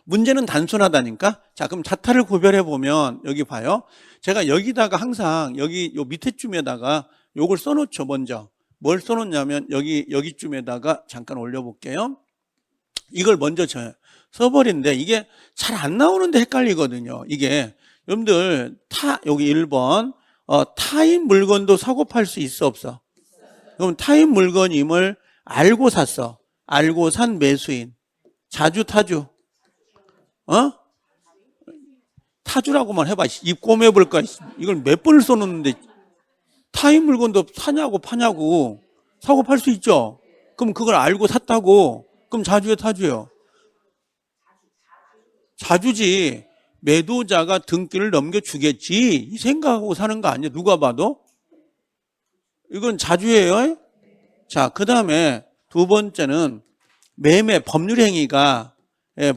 문제는 단순하다니까. 자, 그럼 자타를 구별해 보면 여기 봐요. 제가 여기다가 항상 여기 요 밑에 쯤에다가 요걸 써놓죠. 먼저 뭘 써놓냐면 여기쯤에다가 잠깐 올려볼게요. 이걸 먼저 써버린데 이게 잘 안 나오는데 헷갈리거든요. 이게 여러분들 여기 1번 타인 물건도 사고 팔 수 있어 없어? 그럼 타인 물건임을 알고 샀어. 알고 산 매수인. 자주 타주. 타주라고만 해봐. 입 꼬매볼까? 이걸 몇 번을 써놓는데 타인 물건도 사냐고 파냐고. 사고 팔 수 있죠. 그럼 그걸 알고 샀다고. 그럼 자주예요, 타주예요? 자주지. 매도자가 등기를 넘겨주겠지 이 생각하고 사는 거 아니야? 누가 봐도. 이건 자주예요. 자, 그 다음에 두 번째는 매매 법률행위가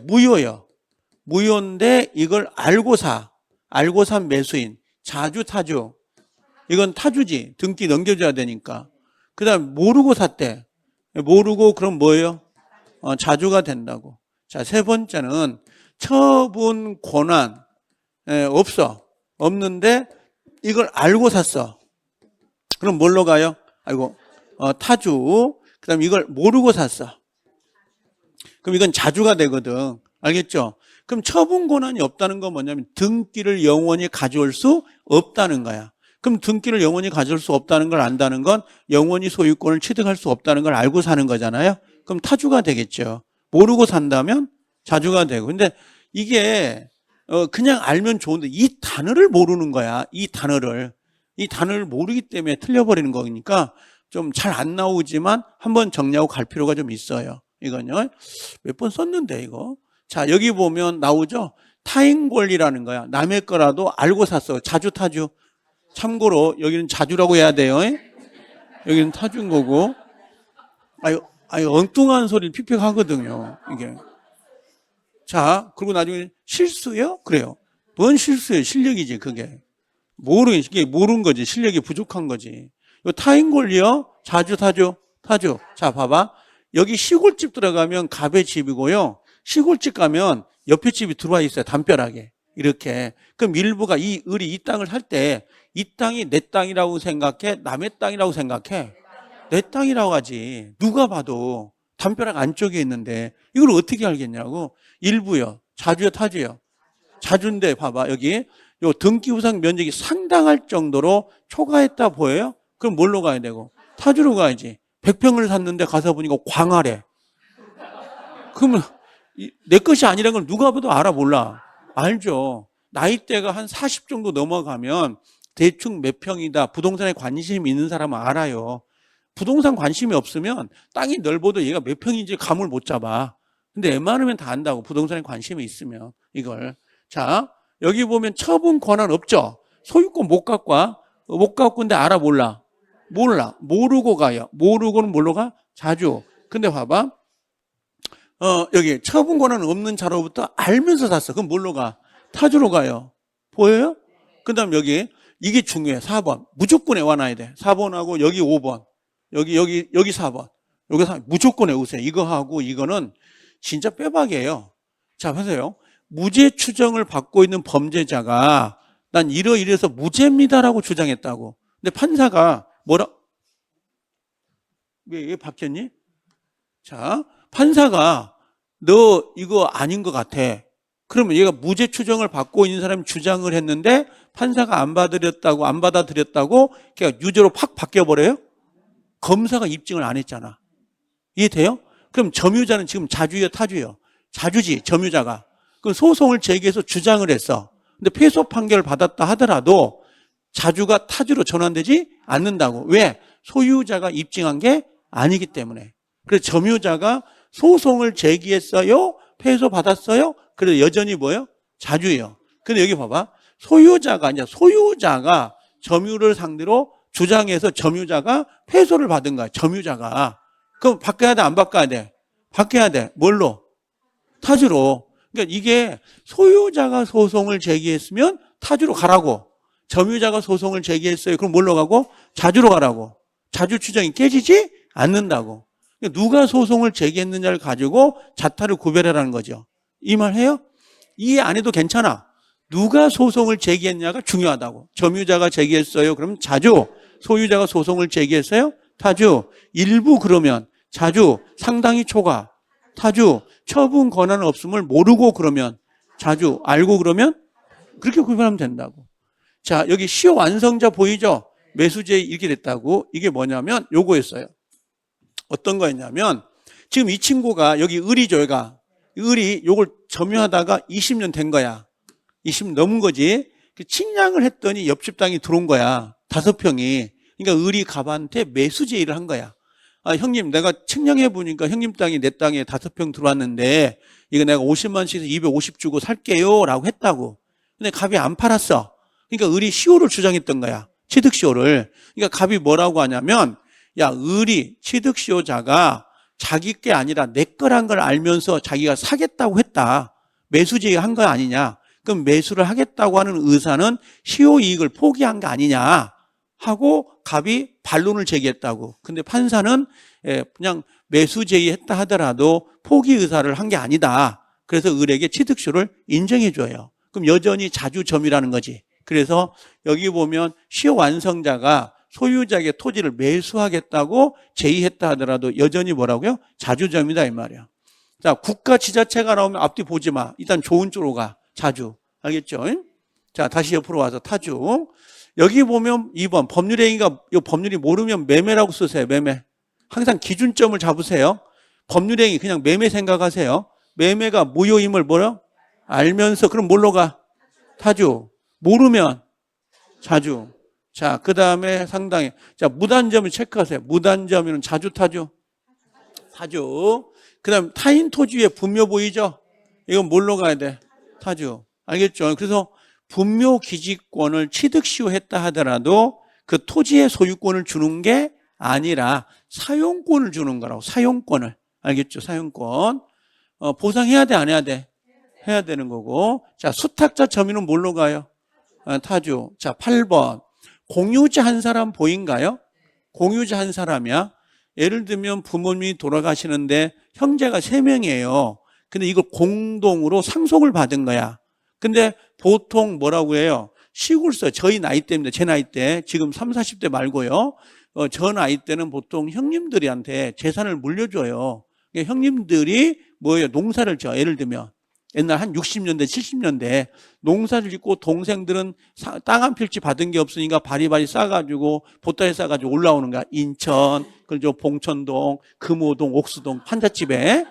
무효예요. 무효인데 이걸 알고 산 매수인. 자주 타주. 이건 타주지. 등기 넘겨줘야 되니까. 그 다음에 모르고 샀대. 모르고 그럼 뭐예요? 자주가 된다고. 자, 세 번째는 처분 권한 없는데 이걸 알고 샀어. 그럼 뭘로 가요? 타주. 그 다음에 이걸 모르고 샀어. 그럼 이건 자주가 되거든. 알겠죠? 그럼 처분 권한이 없다는 건 뭐냐면 등기를 영원히 가져올 수 없다는 거야. 그럼 등기를 영원히 가져올 수 없다는 걸 안다는 건 영원히 소유권을 취득할 수 없다는 걸 알고 사는 거잖아요. 그럼 타주가 되겠죠. 모르고 산다면 자주가 되고. 근데 이게 그냥 알면 좋은데 이 단어를 모르는 거야. 이 단어를 모르기 때문에 틀려버리는 거니까 좀 잘 안 나오지만 한번 정리하고 갈 필요가 좀 있어요. 이건요. 몇 번 썼는데 이거. 자, 여기 보면 나오죠. 타인 권리라는 거야. 남의 거라도 알고 샀어. 자주 타주. 참고로 여기는 자주라고 해야 돼요. 여기는 타주인 거고. 엉뚱한 소리를 픽픽하거든요. 이게. 자, 그리고 나중에 실수요? 그래요. 뭔 실수예요? 실력이지 그게. 이게 모르는 거지. 실력이 부족한 거지. 요 타인 권리요? 자주 타주. 자, 봐봐. 여기 시골집 들어가면 갑의 집이고요. 시골집 가면 옆에 집이 들어와 있어요. 담벼락에. 이렇게. 그럼 일부가 이 땅을 살 때 이 땅이 내 땅이라고 생각해? 남의 땅이라고 생각해? 내 땅이라고 하지. 누가 봐도 담벼락 안쪽에 있는데 이걸 어떻게 알겠냐고. 일부요. 자주요, 타주요? 자주인데 봐봐. 여기 요 등기부상 면적이 상당할 정도로 초과했다 보여요? 그럼 뭘로 가야 되고? 타주로 가야지. 100평을 샀는데 가서 보니까 광활해. 그러면 내 것이 아니라는 걸 누가 봐도 알아 몰라? 알죠. 나이대가 한 40 정도 넘어가면 대충 몇 평이다. 부동산에 관심이 있는 사람은 알아요. 부동산 관심이 없으면 땅이 넓어도 얘가 몇 평인지 감을 못 잡아. 근데 웬만하면 다 안다고, 부동산에 관심이 있으면 이걸. 자, 여기 보면 처분 권한 없죠. 소유권 못 갖고 와. 못 갖고 근데 알아 몰라? 몰라. 모르고 가요. 모르고는 뭘로 가? 자주. 근데 봐봐. 여기 처분 권한 없는 자로부터 알면서 샀어. 그럼 뭘로 가? 타주로 가요. 보여요? 그 다음 여기 이게 중요해. 4번. 무조건 외워놔야 돼. 4번하고 여기 5번. 여기 4번. 여기 무조건 외우세요. 이거 하고 이거는 진짜 빼박이에요. 자, 보세요. 무죄 추정을 받고 있는 범죄자가 난 이래서 무죄입니다라고 주장했다고. 근데 판사가 뭐라? 왜 바뀌었니? 자, 판사가 너 이거 아닌 것 같아. 그러면 얘가 무죄 추정을 받고 있는 사람이 주장을 했는데 판사가 안 받아들였다고 그냥 유죄로 팍 바뀌어버려요? 검사가 입증을 안 했잖아. 이해돼요? 그럼 점유자는 지금 자주예요, 타주예요? 자주지, 점유자가. 그럼 소송을 제기해서 주장을 했어. 근데 패소 판결을 받았다 하더라도 자주가 타주로 전환되지 않는다고. 왜? 소유자가 입증한 게 아니기 때문에. 그래서 점유자가 소송을 제기했어요? 패소 받았어요? 그래서 여전히 뭐예요? 자주예요. 근데 여기 봐봐. 소유자가 점유를 상대로 주장해서 점유자가 패소를 받은 거야. 점유자가. 그럼 바꿔야 돼? 안 바꿔야 돼? 바꿔야 돼. 뭘로? 타주로. 그러니까 이게 소유자가 소송을 제기했으면 타주로 가라고. 점유자가 소송을 제기했어요. 그럼 뭘로 가고? 자주로 가라고. 자주 추정이 깨지지 않는다고. 그러니까 누가 소송을 제기했느냐를 가지고 자타를 구별하라는 거죠. 이 말 해요? 이해 안 해도 괜찮아. 누가 소송을 제기했냐가 중요하다고. 점유자가 제기했어요. 그러면 자주. 소유자가 소송을 제기했어요. 타주. 일부 그러면 자주. 상당히 초과. 타주. 처분 권한 없음을 모르고 그러면 자주. 알고 그러면 그렇게 구별하면 된다고. 자, 여기 시효 완성자 보이죠? 매수죄 이렇게 됐다고. 이게 뭐냐면 요거였어요. 어떤 거였냐면 지금 이 친구가 여기 을이죠. 얘가. 을이 요걸 점유하다가 20년 된 거야. 20년 넘은 거지. 측량을 했더니 옆집 땅이 들어온 거야. 5평이. 그러니까 을이 갑한테 매수 제의를 한 거야. 아, 형님, 내가 측량해 보니까 형님 땅이 내 땅에 5평 들어왔는데 이거 내가 50만 원씩해서 250 주고 살게요라고 했다고. 근데 갑이 안 팔았어. 그러니까 을이 시효를 주장했던 거야. 취득시효를. 그러니까 갑이 뭐라고 하냐면 야, 을이 취득시효자가 자기 게 아니라 내 거란 걸 알면서 자기가 사겠다고 했다. 매수 제의한 거 아니냐. 그럼 매수를 하겠다고 하는 의사는 시효 이익을 포기한 거 아니냐 하고 갑이 반론을 제기했다고. 근데 판사는 그냥 매수 제의했다 하더라도 포기 의사를 한 게 아니다. 그래서 을에게 취득시효를 인정해 줘요. 그럼 여전히 자주점이라는 거지. 그래서 여기 보면 시효 완성자가 소유자에게 토지를 매수하겠다고 제의했다 하더라도 여전히 뭐라고요? 자주점이다 이 말이야. 자, 국가 지자체가 나오면 앞뒤 보지 마. 일단 좋은 쪽으로 가. 자주. 알겠죠? 자, 다시 옆으로 와서 타주. 여기 보면 2번 법률행위가 이 법률이 모르면 매매라고 쓰세요. 매매. 항상 기준점을 잡으세요. 법률행위 그냥 매매 생각하세요. 매매가 무효임을 뭐요? 알면서 그럼 뭘로 가? 타주. 모르면 자주. 자, 그 다음에 상당히. 자, 무단점을 체크하세요. 무단점이면 자주 타주. 타주. 그 다음 타인 토지의 분묘 보이죠? 이건 뭘로 가야 돼? 타주. 알겠죠? 그래서 분묘 기지권을 취득시효했다 하더라도 그 토지의 소유권을 주는 게 아니라 사용권을 주는 거라고. 사용권을. 알겠죠? 사용권. 보상해야 돼? 안 해야 돼? 해야 되는 거고. 자, 수탁자 점유는 뭘로 가요? 타주. 자, 8번. 공유자 한 사람 보인가요? 공유자 한 사람이야. 예를 들면 부모님이 돌아가시는데 형제가 3명이에요. 근데 이걸 공동으로 상속을 받은 거야. 근데 보통 뭐라고 해요? 시골서 저희 나이 때입니다. 제 나이 때. 지금 30, 40대 말고요. 저 나이 때는 보통 형님들한테 재산을 물려줘요. 그러니까 형님들이 뭐예요? 농사를 져. 예를 들면. 옛날 한 60년대, 70년대 농사를 짓고 동생들은 땅 한 필지 받은 게 없으니까 바리바리 싸가지고 보따리 싸가지고 올라오는 거야. 인천, 그리고 봉천동, 금호동, 옥수동 판잣집에.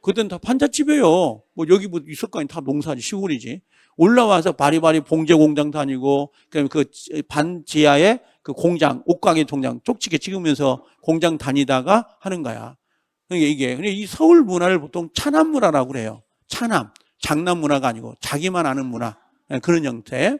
그땐 다 판잣집이에요. 뭐 여기 뭐 있을 거 아니 다 농사지 시골이지. 올라와서 바리바리 봉제 공장 다니고 그다음에 그 반 지하에 그 공장, 옷가게 공장 쪽지게 찍으면서 공장 다니다가 하는 거야. 그러니까 근데 이 서울 문화를 보통 차남 문화라고 그래요. 차남. 장남 문화가 아니고 자기만 아는 문화. 그런 형태.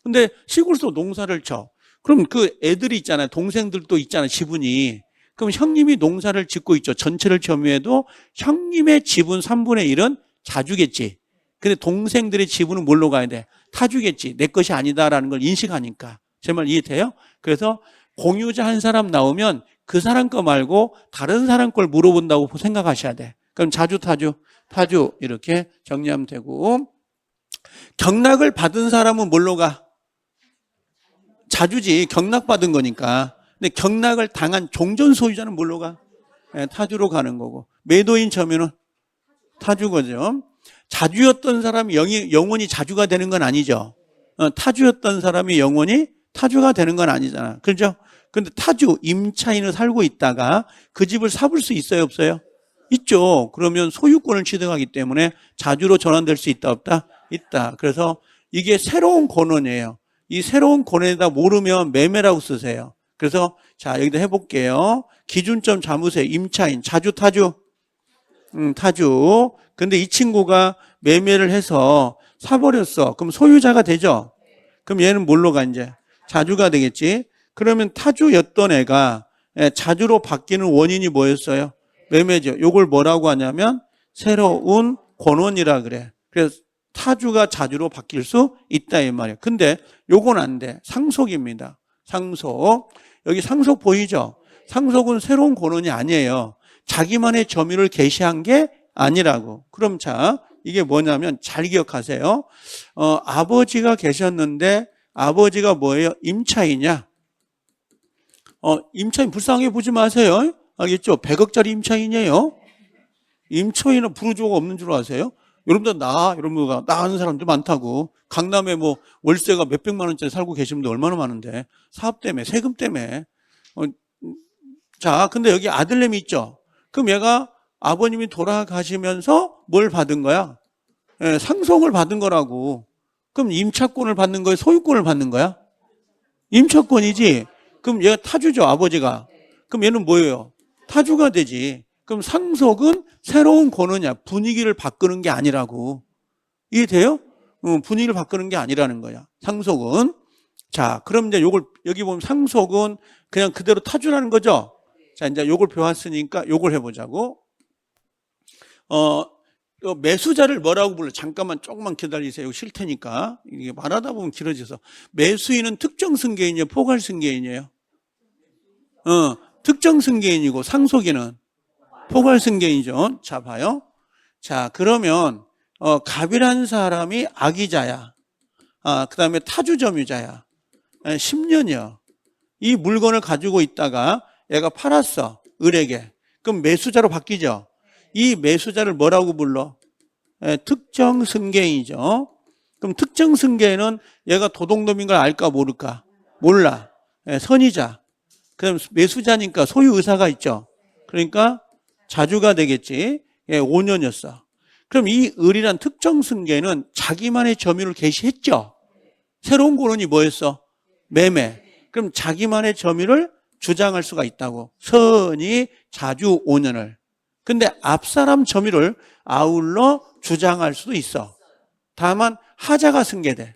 근데 시골에서 농사를 쳐. 그럼 그 애들이 있잖아요. 동생들도 있잖아요. 지분이. 그럼 형님이 농사를 짓고 있죠. 전체를 점유해도 형님의 지분 3분의 1은 자주겠지. 근데 동생들의 지분은 뭘로 가야 돼? 타주겠지. 내 것이 아니다라는 걸 인식하니까. 제 말 이해돼요? 그래서 공유자 한 사람 나오면 그 사람 거 말고 다른 사람 걸 물어본다고 생각하셔야 돼. 그럼 자주, 타주, 타주 이렇게 정리하면 되고, 경락을 받은 사람은 뭘로 가? 자주지. 경락받은 거니까. 근데 경락을 당한 종전 소유자는 뭘로 가? 타주로 가는 거고, 매도인 점유는 타주거죠. 자주였던 사람이 영원히 자주가 되는 건 아니죠. 타주였던 사람이 영원히 타주가 되는 건 아니잖아. 그렇죠? 근데 타주, 임차인을 살고 있다가 그 집을 사볼 수 있어요, 없어요? 있죠. 그러면 소유권을 취득하기 때문에 자주로 전환될 수 있다, 없다? 있다. 그래서 이게 새로운 권원이에요. 이 새로운 권원에다 모르면 매매라고 쓰세요. 그래서 자, 여기다 해볼게요. 기준점 잡으세요. 임차인, 자주, 타주? 타주. 근데 이 친구가 매매를 해서 사버렸어. 그럼 소유자가 되죠? 그럼 얘는 뭘로 가, 이제? 자주가 되겠지? 그러면 타주였던 애가 자주로 바뀌는 원인이 뭐였어요? 매매죠. 요걸 뭐라고 하냐면 새로운 권원이라 그래. 그래서 타주가 자주로 바뀔 수 있다 이 말이에요. 근데 요건 안 돼. 상속입니다. 상속. 여기 상속 보이죠? 상속은 새로운 권원이 아니에요. 자기만의 점유를 개시한 게 아니라고. 그럼 자, 이게 뭐냐면 잘 기억하세요. 아버지가 계셨는데 아버지가 뭐예요? 임차인이냐? 임차인 불쌍하게 보지 마세요. 알겠죠? 100억짜리 임차인이에요. 임차인은 부르주가 없는 줄 아세요? 여러분들 여러분들 나 아는 사람들 많다고. 강남에 뭐 월세가 몇백만 원짜리 살고 계신 분들 얼마나 많은데. 사업 때문에, 세금 때문에. 자, 근데 여기 아들내미 있죠? 그럼 얘가 아버님이 돌아가시면서 뭘 받은 거야? 상속을 받은 거라고. 그럼 임차권을 받는 거야? 소유권을 받는 거야? 임차권이지. 그럼 얘가 타주죠, 아버지가. 그럼 얘는 뭐예요? 타주가 되지. 그럼 상속은 새로운 권원이야. 분위기를 바꾸는 게 아니라고. 이해돼요? 분위기를 바꾸는 게 아니라는 거야. 상속은. 자, 그럼 이제 요걸, 여기 보면 상속은 그냥 그대로 타주라는 거죠? 자, 이제 요걸 배웠으니까 요걸 해보자고. 매수자를 뭐라고 불러? 잠깐만 조금만 기다리세요. 이거 싫 테니까. 이게 말하다 보면 길어져서. 매수인은 특정 승계인이에요? 포괄 승계인이에요? 특정 승계인이고 상속인은 포괄 승계인이죠. 자, 봐요. 자, 그러면 갑이라는 사람이 악의자야. 그 다음에 타주점유자야. 10년이요. 이 물건을 가지고 있다가 얘가 팔았어. 을에게. 그럼 매수자로 바뀌죠. 이 매수자를 뭐라고 불러? 특정 승계인이죠. 그럼 특정 승계인은 얘가 도둑놈인 걸 알까 모를까? 몰라. 선의자. 그럼 매수자니까 소유 의사가 있죠. 그러니까 자주가 되겠지. 5년이었어. 그럼 이 을이란 특정 승계는 자기만의 점유를 개시했죠. 새로운 권원이 뭐였어? 매매. 그럼 자기만의 점유를 주장할 수가 있다고. 선이 자주 5년을. 근데 앞사람 점유를 아울러 주장할 수도 있어. 다만 하자가 승계돼.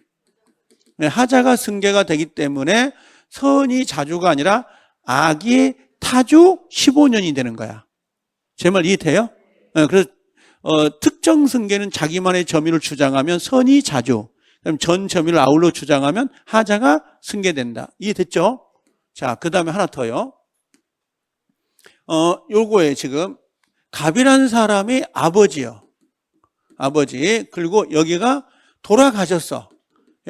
하자가 승계가 되기 때문에 선이 자주가 아니라 악이 타주 15년이 되는 거야. 제 말 이해돼요? 그래서 특정 승계는 자기만의 점유를 주장하면 선이 자주, 그럼 전 점유를 아울러 주장하면 하자가 승계된다. 이해됐죠? 자, 그 다음에 하나 더요. 요거에 지금 갑이라는 사람이 아버지요. 아버지. 그리고 여기가 돌아가셨어.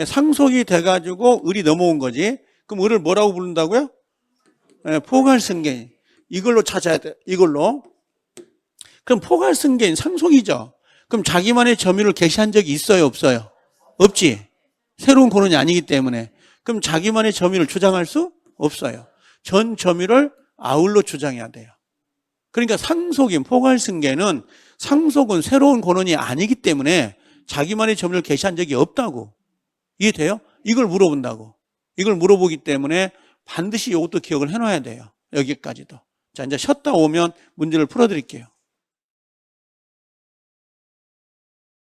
상속이 돼가지고 을이 넘어온 거지. 그럼 을을 뭐라고 부른다고요? 포괄승계인. 이걸로 찾아야 돼. 이걸로. 그럼 포괄승계인 상속이죠. 그럼 자기만의 점유를 개시한 적이 있어요, 없어요? 없지. 새로운 권원이 아니기 때문에. 그럼 자기만의 점유를 주장할 수 없어요. 전 점유를 아울러 주장해야 돼요. 그러니까 상속인 포괄승계는 상속은 새로운 권원이 아니기 때문에 자기만의 점유를 개시한 적이 없다고. 이해돼요? 이걸 물어본다고. 이걸 물어보기 때문에 반드시 이것도 기억을 해놔야 돼요. 여기까지도. 자, 이제 쉬었다 오면 문제를 풀어드릴게요.